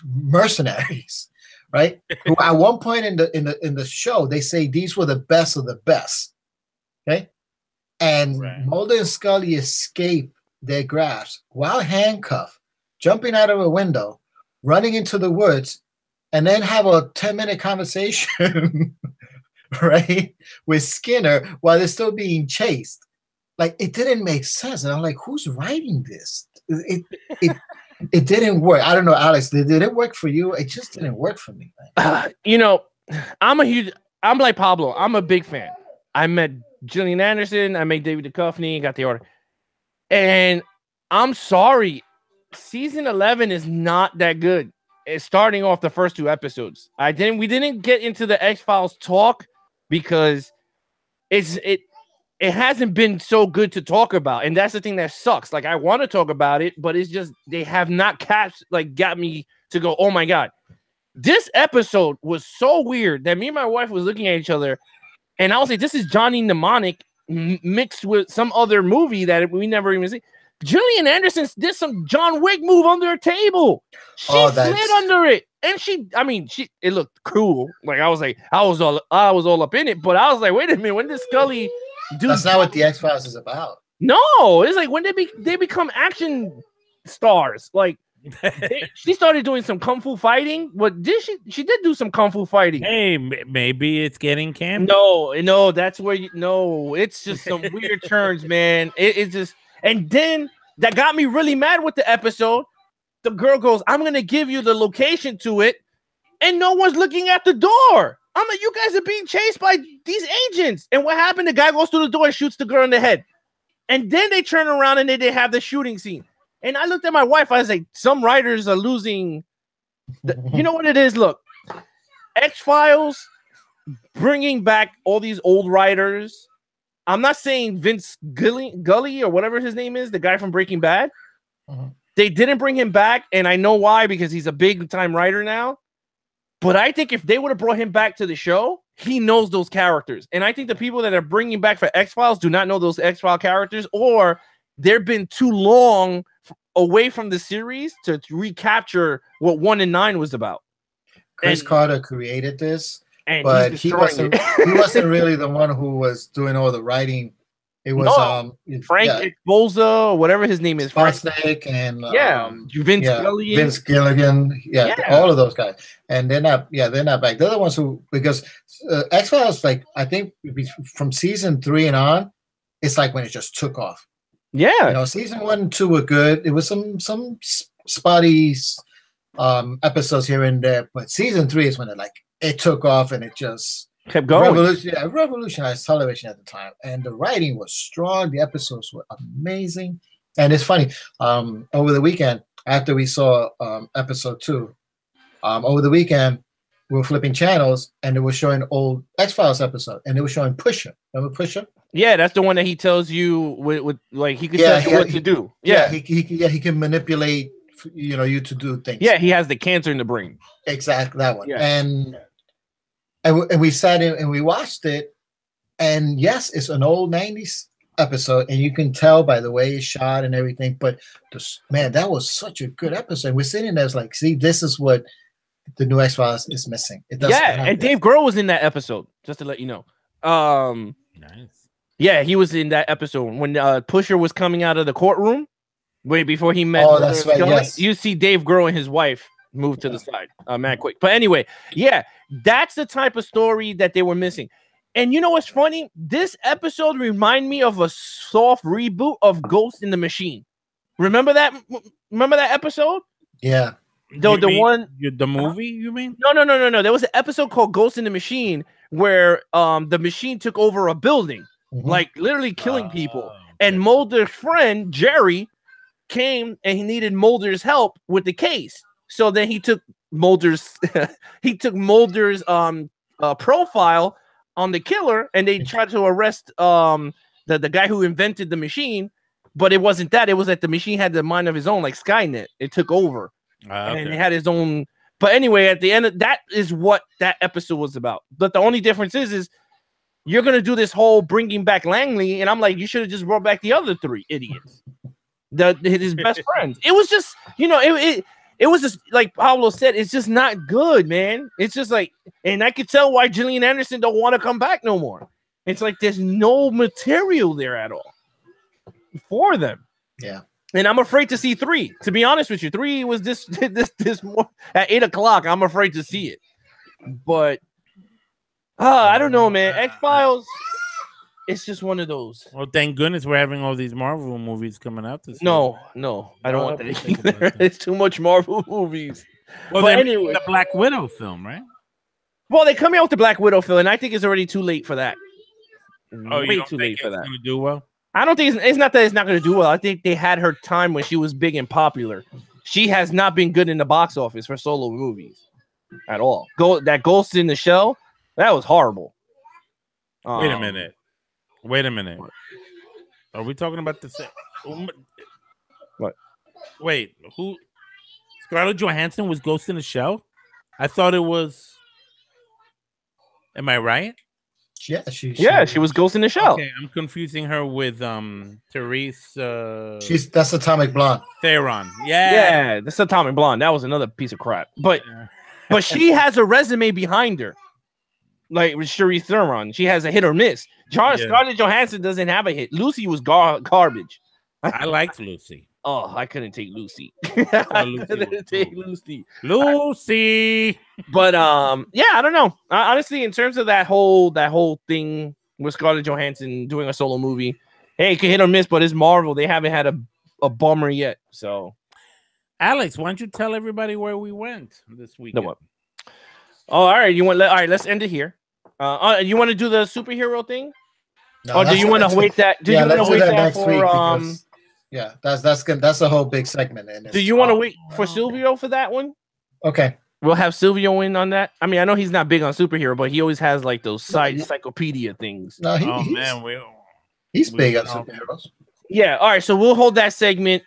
mercenaries, right? Who at one point in the show they say these were the best of the best. Okay, and Mulder and Scully escape their grasp while handcuffed, jumping out of a window, running into the woods, and then have a 10-minute conversation, right, with Skinner while they're still being chased. Like, it didn't make sense. And I'm like, who's writing this? It didn't work. I don't know, Alex, did it work for you? It just didn't work for me. You know, I'm like Pablo. I'm a big fan. I met Gillian Anderson. I met David Duchovny. Got the order. And I'm sorry, season 11 is not that good. It's starting off the first 2 episodes. We didn't get into the X-Files talk because it hasn't been so good to talk about, and that's the thing that sucks. Like, I want to talk about it, but it's just they have not got me to go, oh my god. This episode was so weird that me and my wife was looking at each other, and I was like, this is Johnny Mnemonic mixed with some other movie that we never even see. Gillian Anderson did some John Wick move under a table. She slid under it, and it looked cool. Like, I was all up in it, but I was like, wait a minute, when did Scully do? That's not what the X-Files is about. No, it's like when they become action stars. Like, she started doing some kung fu fighting. What did she did do some kung fu fighting? Hey, maybe it's getting campy. No, that's where it's just some weird turns, man. It's just. And then that got me really mad with the episode. The girl goes, I'm going to give you the location to it. And no one's looking at the door. I'm like, you guys are being chased by these agents. And what happened? The guy goes through the door and shoots the girl in the head. And then they turn around and they have the shooting scene. And I looked at my wife. I was like, some writers are losing. You know what it is? Look, X-Files bringing back all these old writers. I'm not saying Vince Gully or whatever his name is, the guy from Breaking Bad. They didn't bring him back, and I know why, because he's a big-time writer now. But I think if they would have brought him back to the show, he knows those characters. And I think the people that are bringing back for X-Files do not know those X-File characters, or they've been too long away from the series to recapture what 1 and 9 was about. Chris Carter created this. And but he wasn't really the one who was doing all the writing. It was Frank Bolza or whatever his name is. Spotnik and Vince Gilligan. All of those guys. And they're not back. They're the ones who, because X-Files, like, I think from season 3 and on, it's like when it just took off. Yeah. You know, season 1 and 2 were good. It was some spotty episodes here and there, but season 3 is when it took off and it just kept going. Revolutionized television at the time. And the writing was strong. The episodes were amazing. And it's funny, over the weekend, after we saw episode 2, over the weekend, we were flipping channels and it was showing old X-Files episode. And it was showing Pusher. Remember Pusher? Yeah, that's the one that he tells you with like he could tell you what to do. Yeah, he can manipulate, you to do things. Yeah, he has the cancer in the brain. Exactly, that one. Yeah. And we sat in and we watched it, and yes, it's an old 90s episode, and you can tell by the way it's shot and everything. But that was such a good episode. We're sitting there, like, see, this is what the new X-Files is missing. It doesn't. Yeah, and Dave Grohl was in that episode, just to let you know. Nice. Yeah, he was in that episode when Pusher was coming out of the courtroom. Way before he met. Oh, that's right. Yes. You see Dave Grohl and his wife move to the side, man, quick. But anyway, yeah, that's the type of story that they were missing. And you know what's funny? This episode reminded me of a soft reboot of Ghost in the Machine. Remember that? Remember that episode? Yeah. The movie, you mean? No. There was an episode called Ghost in the Machine where the machine took over a building, like literally killing people. And Mulder's friend Jerry came and he needed Mulder's help with the case. So then he took Mulder's profile on the killer, and they tried to arrest the guy who invented the machine, but it wasn't that. It was that the machine had the mind of his own, like Skynet. It took over, and it had his own. But anyway, at the end of that is what that episode was about. But the only difference is you're gonna do this whole bringing back Langley, and I'm like, you should have just brought back the other three idiots, his best friends. It was just, it was just like Pablo said, it's just not good, man. It's just like, and I could tell why Gillian Anderson don't want to come back no more. It's like there's no material there at all for them. Yeah. And I'm afraid to see 3. To be honest with you, 3 was this more at 8:00. I'm afraid to see it. But I don't know, man. X-Files, it's just one of those. Well, thank goodness we're having all these Marvel movies coming out this year. No, I don't want that either. It's too much Marvel movies. Well, but anyway, the Black Widow film, right? Well, they come out with the Black Widow film, and I think it's already too late for that. Way too late for that. Gonna do well? I don't think it's not that it's not going to do well. I think they had her time when she was big and popular. She has not been good in the box office for solo movies at all. That Ghost in the Shell, that was horrible. Wait a minute. What? Are we talking about the same? What? Wait, who? Scarlett Johansson was Ghost in the Shell? I thought it was. Am I right? Yeah, she was Ghost in the Shell. Okay, I'm confusing her with Therese. That's Atomic Blonde. Theron. Yeah, that's Atomic Blonde. That was another piece of crap. But she has a resume behind her. Like with Charlize Theron, she has a hit or miss. Scarlett Johansson doesn't have a hit. Lucy was garbage. I liked Lucy. Oh, I couldn't take Lucy. I couldn't take Lucy. But yeah, I don't know. Honestly, in terms of that whole thing with Scarlett Johansson doing a solo movie, hey, it can hit or miss, but it's Marvel. They haven't had a bummer yet. So, Alex, why don't you tell everybody where we went this weekend? No, all right. All right, let's end it here. You want to do the superhero thing? No, or do you want to wait that? Do you want to wait that next for week? Because, yeah, that's a whole big segment. Do you want to wait for Silvio for that one? Okay. We'll have Silvio in on that. I mean, I know he's not big on superhero, but he always has like those side encyclopedia things. No, he's big on superheroes. Yeah. All right. So we'll hold that segment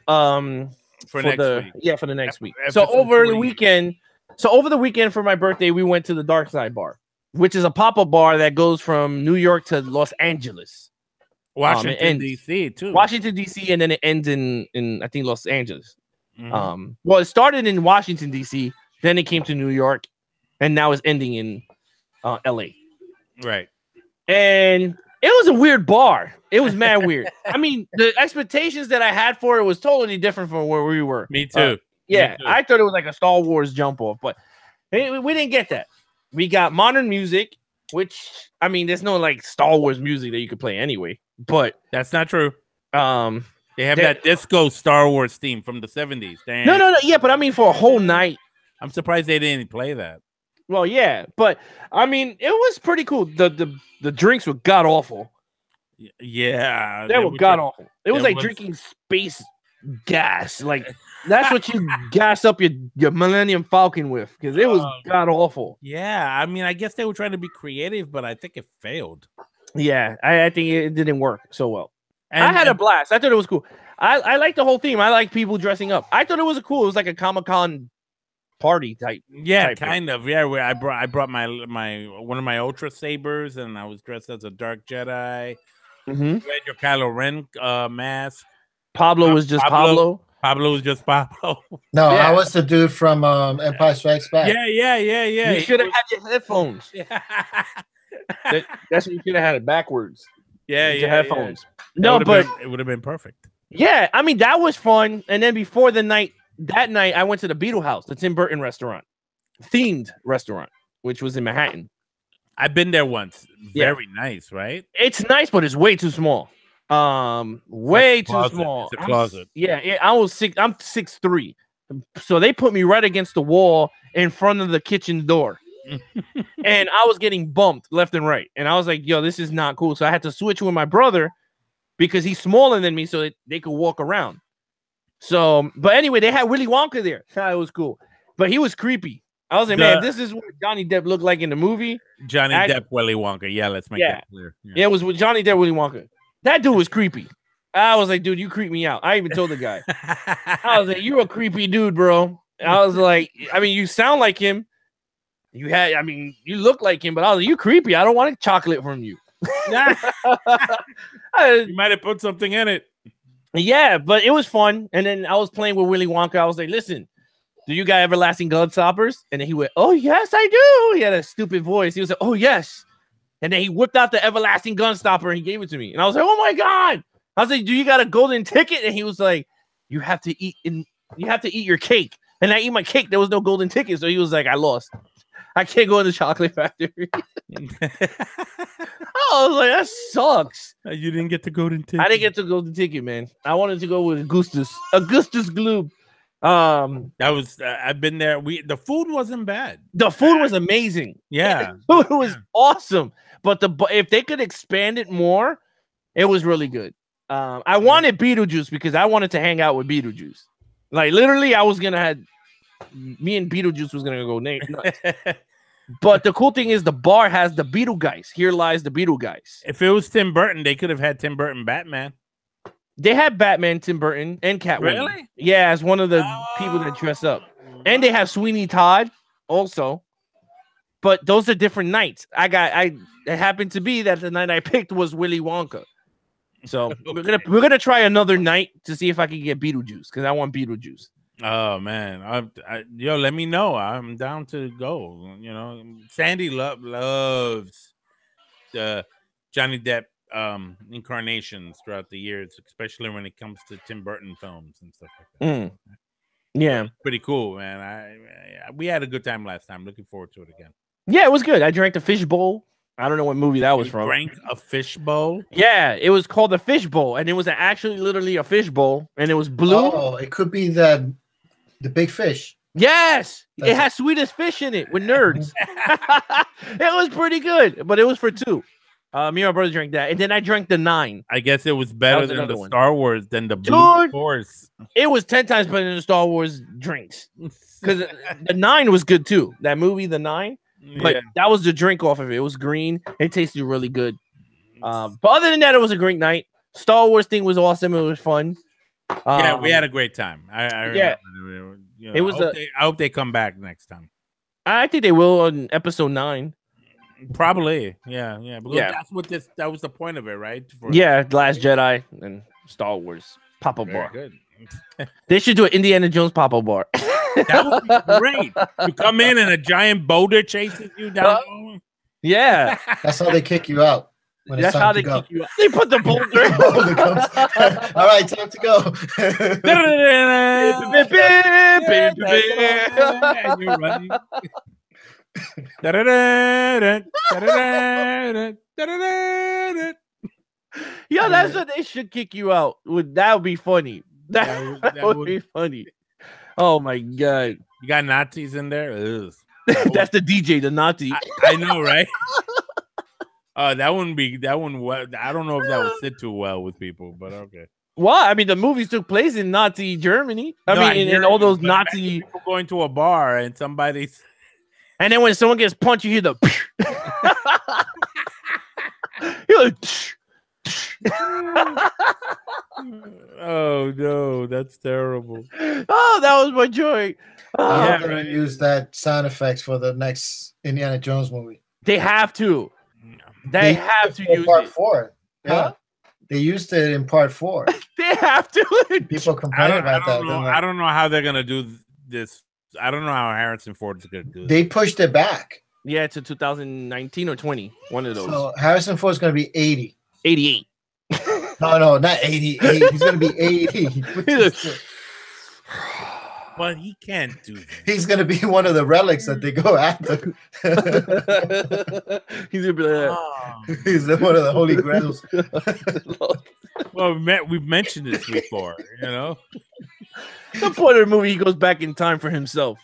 for next week. Yeah, for the next week. So over the weekend for my birthday, we went to the Dark Side Bar, which is a pop-up bar that goes from New York to Los Angeles. Washington, D.C. too. Washington, D.C., and then it ends in I think Los Angeles. Mm-hmm. Well, it started in Washington, D.C., then it came to New York, and now it's ending in L.A. Right. And it was a weird bar. It was mad weird. I mean, the expectations that I had for it was totally different from where we were. Me too. Yeah, I thought it was like a Star Wars jump off, but we didn't get that. We got modern music, which, I mean, there's no like Star Wars music that you could play anyway, but that's not true. They have that disco Star Wars theme from the 70s. Damn. No. Yeah, but I mean, for a whole night. I'm surprised they didn't play that. Well, yeah, but I mean, it was pretty cool. The drinks were god awful. Yeah, they were god awful. It was like drinking space gas. Like that's what you gas up your Millennium Falcon with, because it was god awful. Yeah, I mean, I guess they were trying to be creative, but I think it failed. Yeah, I think it didn't work so well. And I had a blast. I thought it was cool. I like the whole theme. I like people dressing up. I thought it was cool. It was like a Comic-Con party type. Yeah, kind of. Yeah, where I brought my one of my Ultra Sabers, and I was dressed as a Dark Jedi. Mm-hmm. You had your Kylo Ren mask. Pablo was just Pablo. Pablo was just Pablo. No, yeah. I was the dude from Empire Strikes Back. Yeah. You should have had your headphones. Yeah. That's what you should have had it backwards. Your headphones. Yeah. No, but it would have been perfect. Yeah, I mean that was fun. And then before that night, I went to the Beetle House, the Tim Burton themed restaurant, which was in Manhattan. I've been there once. Very nice, right? It's nice, but it's way too small. Way too small. It's a closet. I'm 6'3", So they put me right against the wall in front of the kitchen door. And I was getting bumped left and right. And I was like, yo, this is not cool. So I had to switch with my brother because he's smaller than me so that they could walk around. So, but anyway, they had Willy Wonka there. It was cool. But he was creepy. I was like, man, this is what Johnny Depp looked like in the movie. Johnny Depp, Willy Wonka. Yeah, let's make that clear. Yeah, it was with Johnny Depp, Willy Wonka. That dude was creepy. I was like, dude, you creep me out. I even told the guy. I was like, you're a creepy dude, bro. I was like, I mean, you sound like him. You look like him, but I was like, you creepy. I don't want chocolate from you. You might have put something in it. Yeah, but it was fun. And then I was playing with Willy Wonka. I was like, listen, do you got everlasting gunstoppers? And then he went, oh, yes, I do. He had a stupid voice. He was like, oh, yes. And then he whipped out the everlasting gunstopper and he gave it to me. And I was like, oh, my God. I was like, do you got a golden ticket? And he was like, you have to eat your cake. And I eat my cake. There was no golden ticket. So he was like, I lost. I can't go in the chocolate factory. I was like, that sucks. You didn't get the golden ticket. I didn't get the golden ticket, man. I wanted to go with Augustus Gloop. That was I've been there. The food wasn't bad. The food was amazing. Yeah, the food was awesome. But if they could expand it more, it was really good. I wanted Beetlejuice because I wanted to hang out with Beetlejuice. Like literally, I was gonna have me and Beetlejuice was gonna go nuts. But the cool thing is the bar has the Beetle guys. Here lies the Beetle guys. If it was Tim Burton, they could have had Tim Burton Batman. They had Batman, Tim Burton, and Catwoman. Really? Yeah, as one of the people that dress up. And they have Sweeney Todd also. But those are different nights. It happened to be that the night I picked was Willy Wonka. So we're gonna try another night to see if I can get Beetlejuice because I want Beetlejuice. Oh man, yo, let me know. I'm down to go. You know, Sandy loves the Johnny Depp incarnations throughout the years, especially when it comes to Tim Burton films and stuff like that. Yeah, pretty cool, man. We had a good time last time. Looking forward to it again. Yeah, it was good. I drank the fish bowl. I don't know what movie that was from. Drank a fish bowl? Yeah, it was called the fish bowl, and it was actually literally a fish bowl, and it was blue. Oh, it could be the big fish. Yes, it has Swedish fish in it with nerds. It was pretty good, but it was for two. Me and my brother drank that, and then I drank the 9. I guess it was better than the Star Wars than the Blue Force. It was 10 times better than the Star Wars drinks because the 9 was good too. That movie, the 9. But that was the drink off of it. It was green. It tasted really good. But other than that, it was a great night. Star Wars thing was awesome. It was fun. Yeah, we had a great time. Yeah, it was. I hope they come back next time. I think they will on episode 9. Probably. Yeah. That's what that was the point of it, right? Last Jedi and Star Wars Papa Bar. Good. They should do an Indiana Jones Papa Bar. That would be great. You come in and a giant boulder chases you down. Yeah. That's how they kick you out. That's how they kick you out. They put the boulder. All right, time to go. And you're running. Yo, that's what they should kick you out. That would be funny. That would be funny. Oh my god! You got Nazis in there. That's the DJ, the Nazi. I know, right? That wouldn't be. That one. I don't know if that would sit too well with people, but okay. Well, I mean, the movies took place in Nazi Germany. I mean, in all those Nazi people going to a bar and somebody's. And then when someone gets punched, you hear the. You're like, oh no, that's terrible. Oh, that was my joy. I'm gonna use that sound effects for the next Indiana Jones movie. They have to. They have to use part it. 4. Yeah, huh? They used it in part 4. They have to. People complain about that. I don't know how they're gonna do this. I don't know how Harrison Ford is gonna do this. They pushed it back. Yeah, to 2019 or 20. One of those. So Harrison Ford's gonna be 80. 88. No, not 88. He's gonna be 80. But he can't do that. He's gonna be one of the relics that they go after. He's gonna be like, he's one of the holy grails. Well, we've mentioned this before, you know. The point of the movie, he goes back in time for himself.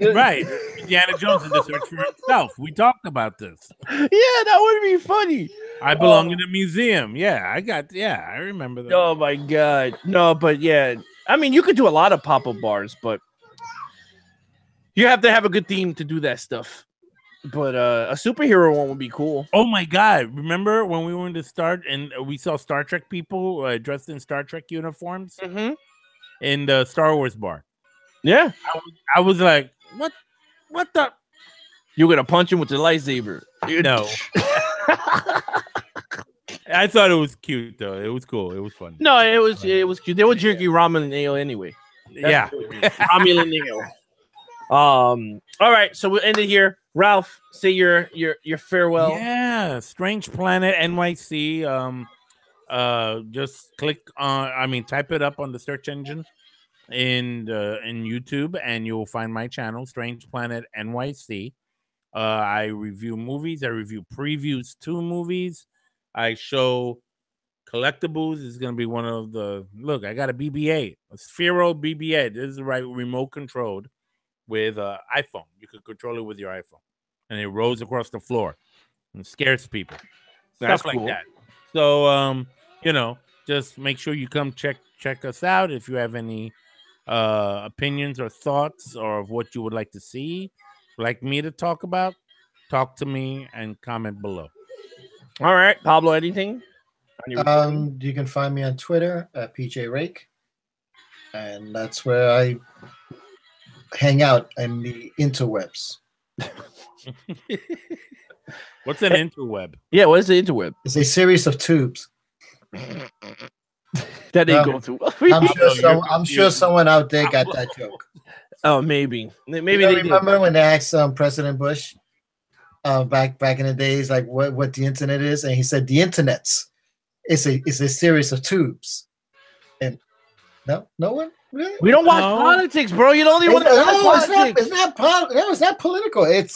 Right. Indiana Jones in the search for himself. We talked about this. Yeah, that would be funny. I belong in a museum. Yeah, I remember that. Oh my god. No, but yeah. I mean, you could do a lot of pop-up bars, but you have to have a good theme to do that stuff. But a superhero one would be cool. Oh my god. Remember when we were in the start and we saw Star Trek people dressed in Star Trek uniforms in the Star Wars bar? Yeah. I was like, what the? You're going to punch him with the lightsaber. No. I thought it was cute though. It was cool. It was fun. No, it was cute. They were drinking ramen and ale anyway. Yeah. Ramen and ale. All right, so we'll end it here. Ralph, say your farewell. Yeah, Strange Planet NYC. Just click on. Type it up on the search engine in YouTube, and you'll find my channel, Strange Planet NYC. I review movies. I review previews to movies. I show collectibles. Is going to be one of the look. I got a BB-8, a Sphero BB-8. This is the right remote controlled with iPhone. You could control it with your iPhone, and it rolls across the floor and scares people. That's Stuff cool. like that. So just make sure you come check us out. If you have any opinions or thoughts or what you would like to see, like me to talk about, talk to me and comment below. All right, Pablo, anything? You can find me on Twitter at PJ Rake, and that's where I hang out in the interwebs. What's an interweb? Yeah, what is the interweb? It's a series of tubes. That didn't go through. I'm sure someone out there got that joke. Oh, maybe they remember when they asked President Bush back in the days, like what the internet is, and he said the internet's it's a series of tubes. And no one really. We don't watch politics, bro. You don't even want to watch politics. It's not political. It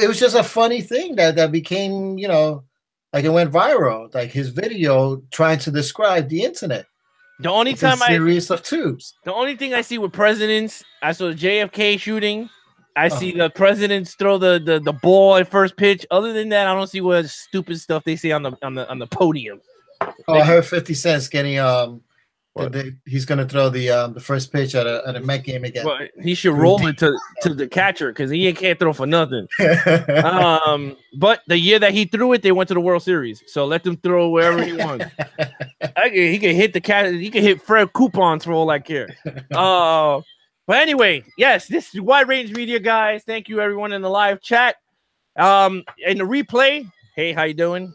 was just a funny thing that became, like it went viral. Like his video trying to describe the internet. The only time series of tubes. The only thing I see with presidents, I saw the JFK shooting. I see the presidents throw the ball at first pitch. Other than that, I don't see what stupid stuff they say on the podium. Oh, I heard 50 Cent's getting he's gonna throw the first pitch at a Met game again. Well, he should roll it to the catcher because he can't throw for nothing. But the year that he threw it, they went to the World Series. So let them throw wherever he wants. He can hit the cat. He can hit Fred coupons for all I care. But anyway, yes, this is Wide Range Media, guys. Thank you, everyone in the live chat. In the replay, hey, how you doing?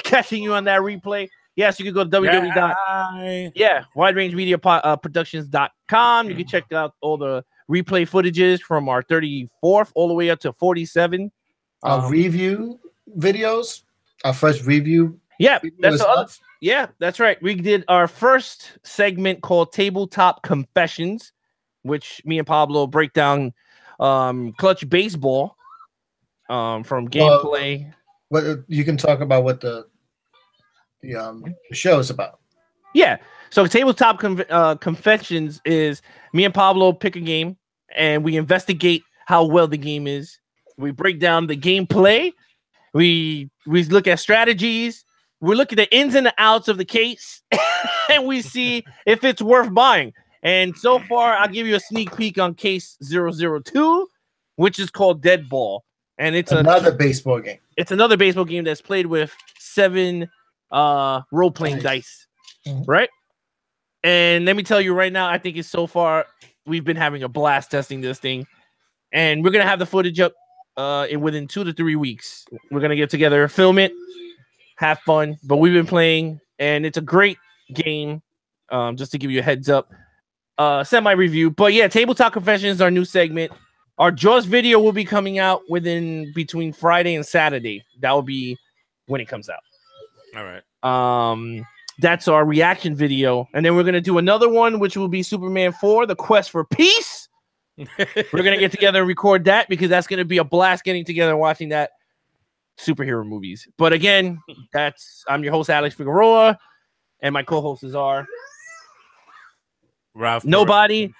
Catching you on that replay. Yes, you can go to widerangemediaproductions.com. You can check out all the replay footages from our 34th all the way up to 47. Review videos. Our first review. Yeah, that's right. We did our first segment called Tabletop Confessions, which me and Pablo break down Clutch Baseball from gameplay. You can talk about what the show is about. Yeah. So Tabletop Confessions is me and Pablo pick a game and we investigate how well the game is. We break down the gameplay. We look at strategies. We look at the ins and the outs of the case and we see if it's worth buying. And so far, I'll give you a sneak peek on case 002, which is called Dead Ball. And it's another baseball game. It's another baseball game that's played with 7 role-playing dice, right? And let me tell you right now, I think it's so far we've been having a blast testing this thing, and we're gonna have the footage up within 2 to 3 weeks. We're gonna get together, film it, have fun. But we've been playing, and it's a great game. Just to give you a heads up, semi-review. But yeah, Tabletop Confessions is our new segment. Our Jaws video will be coming out between Friday and Saturday. That will be when it comes out. All right. That's our reaction video, and then we're gonna do another one, which will be Superman 4: The Quest for Peace. We're gonna get together and record that because that's gonna be a blast getting together and watching that superhero movies. But again, I'm your host Alex Figueroa, and my co-hosts are Ralph. Nobody.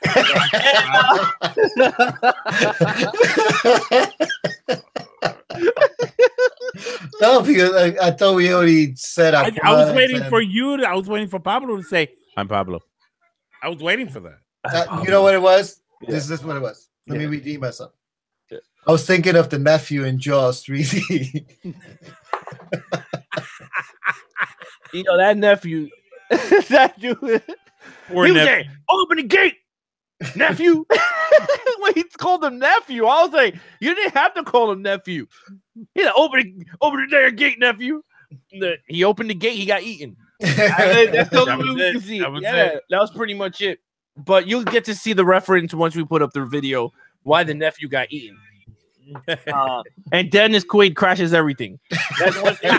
No, because I thought we already said I was waiting for you. I was waiting for Pablo to say, "I'm Pablo." I was waiting for that. You know what it was? Yeah. This is what it was. Let me redeem myself. Yeah. I was thinking of the nephew in Jaws 3D. You know that nephew. That dude. Poor He was nephew. saying, "Open the gate, nephew." When he called him nephew, I was like, "You didn't have to call him nephew." He's like, open the damn gate, nephew. He opened the gate. He got eaten. That's the only way we can see it. That was pretty much it. But you'll get to see the reference once we put up the video why the nephew got eaten. And Dennis Quaid crashes everything. That's one thing.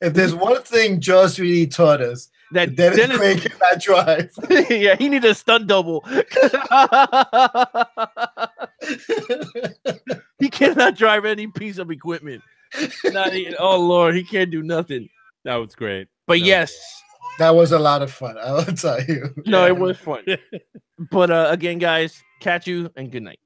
If there's one thing Jaws really taught us, That Dennis Dennis Quaid cannot drive. Yeah, he needs a stunt double. He cannot drive any piece of equipment. Oh Lord, he can't do nothing. That was great. But yes, That was a lot of fun. I will tell you. no, it was fun. But again, guys, catch you and good night.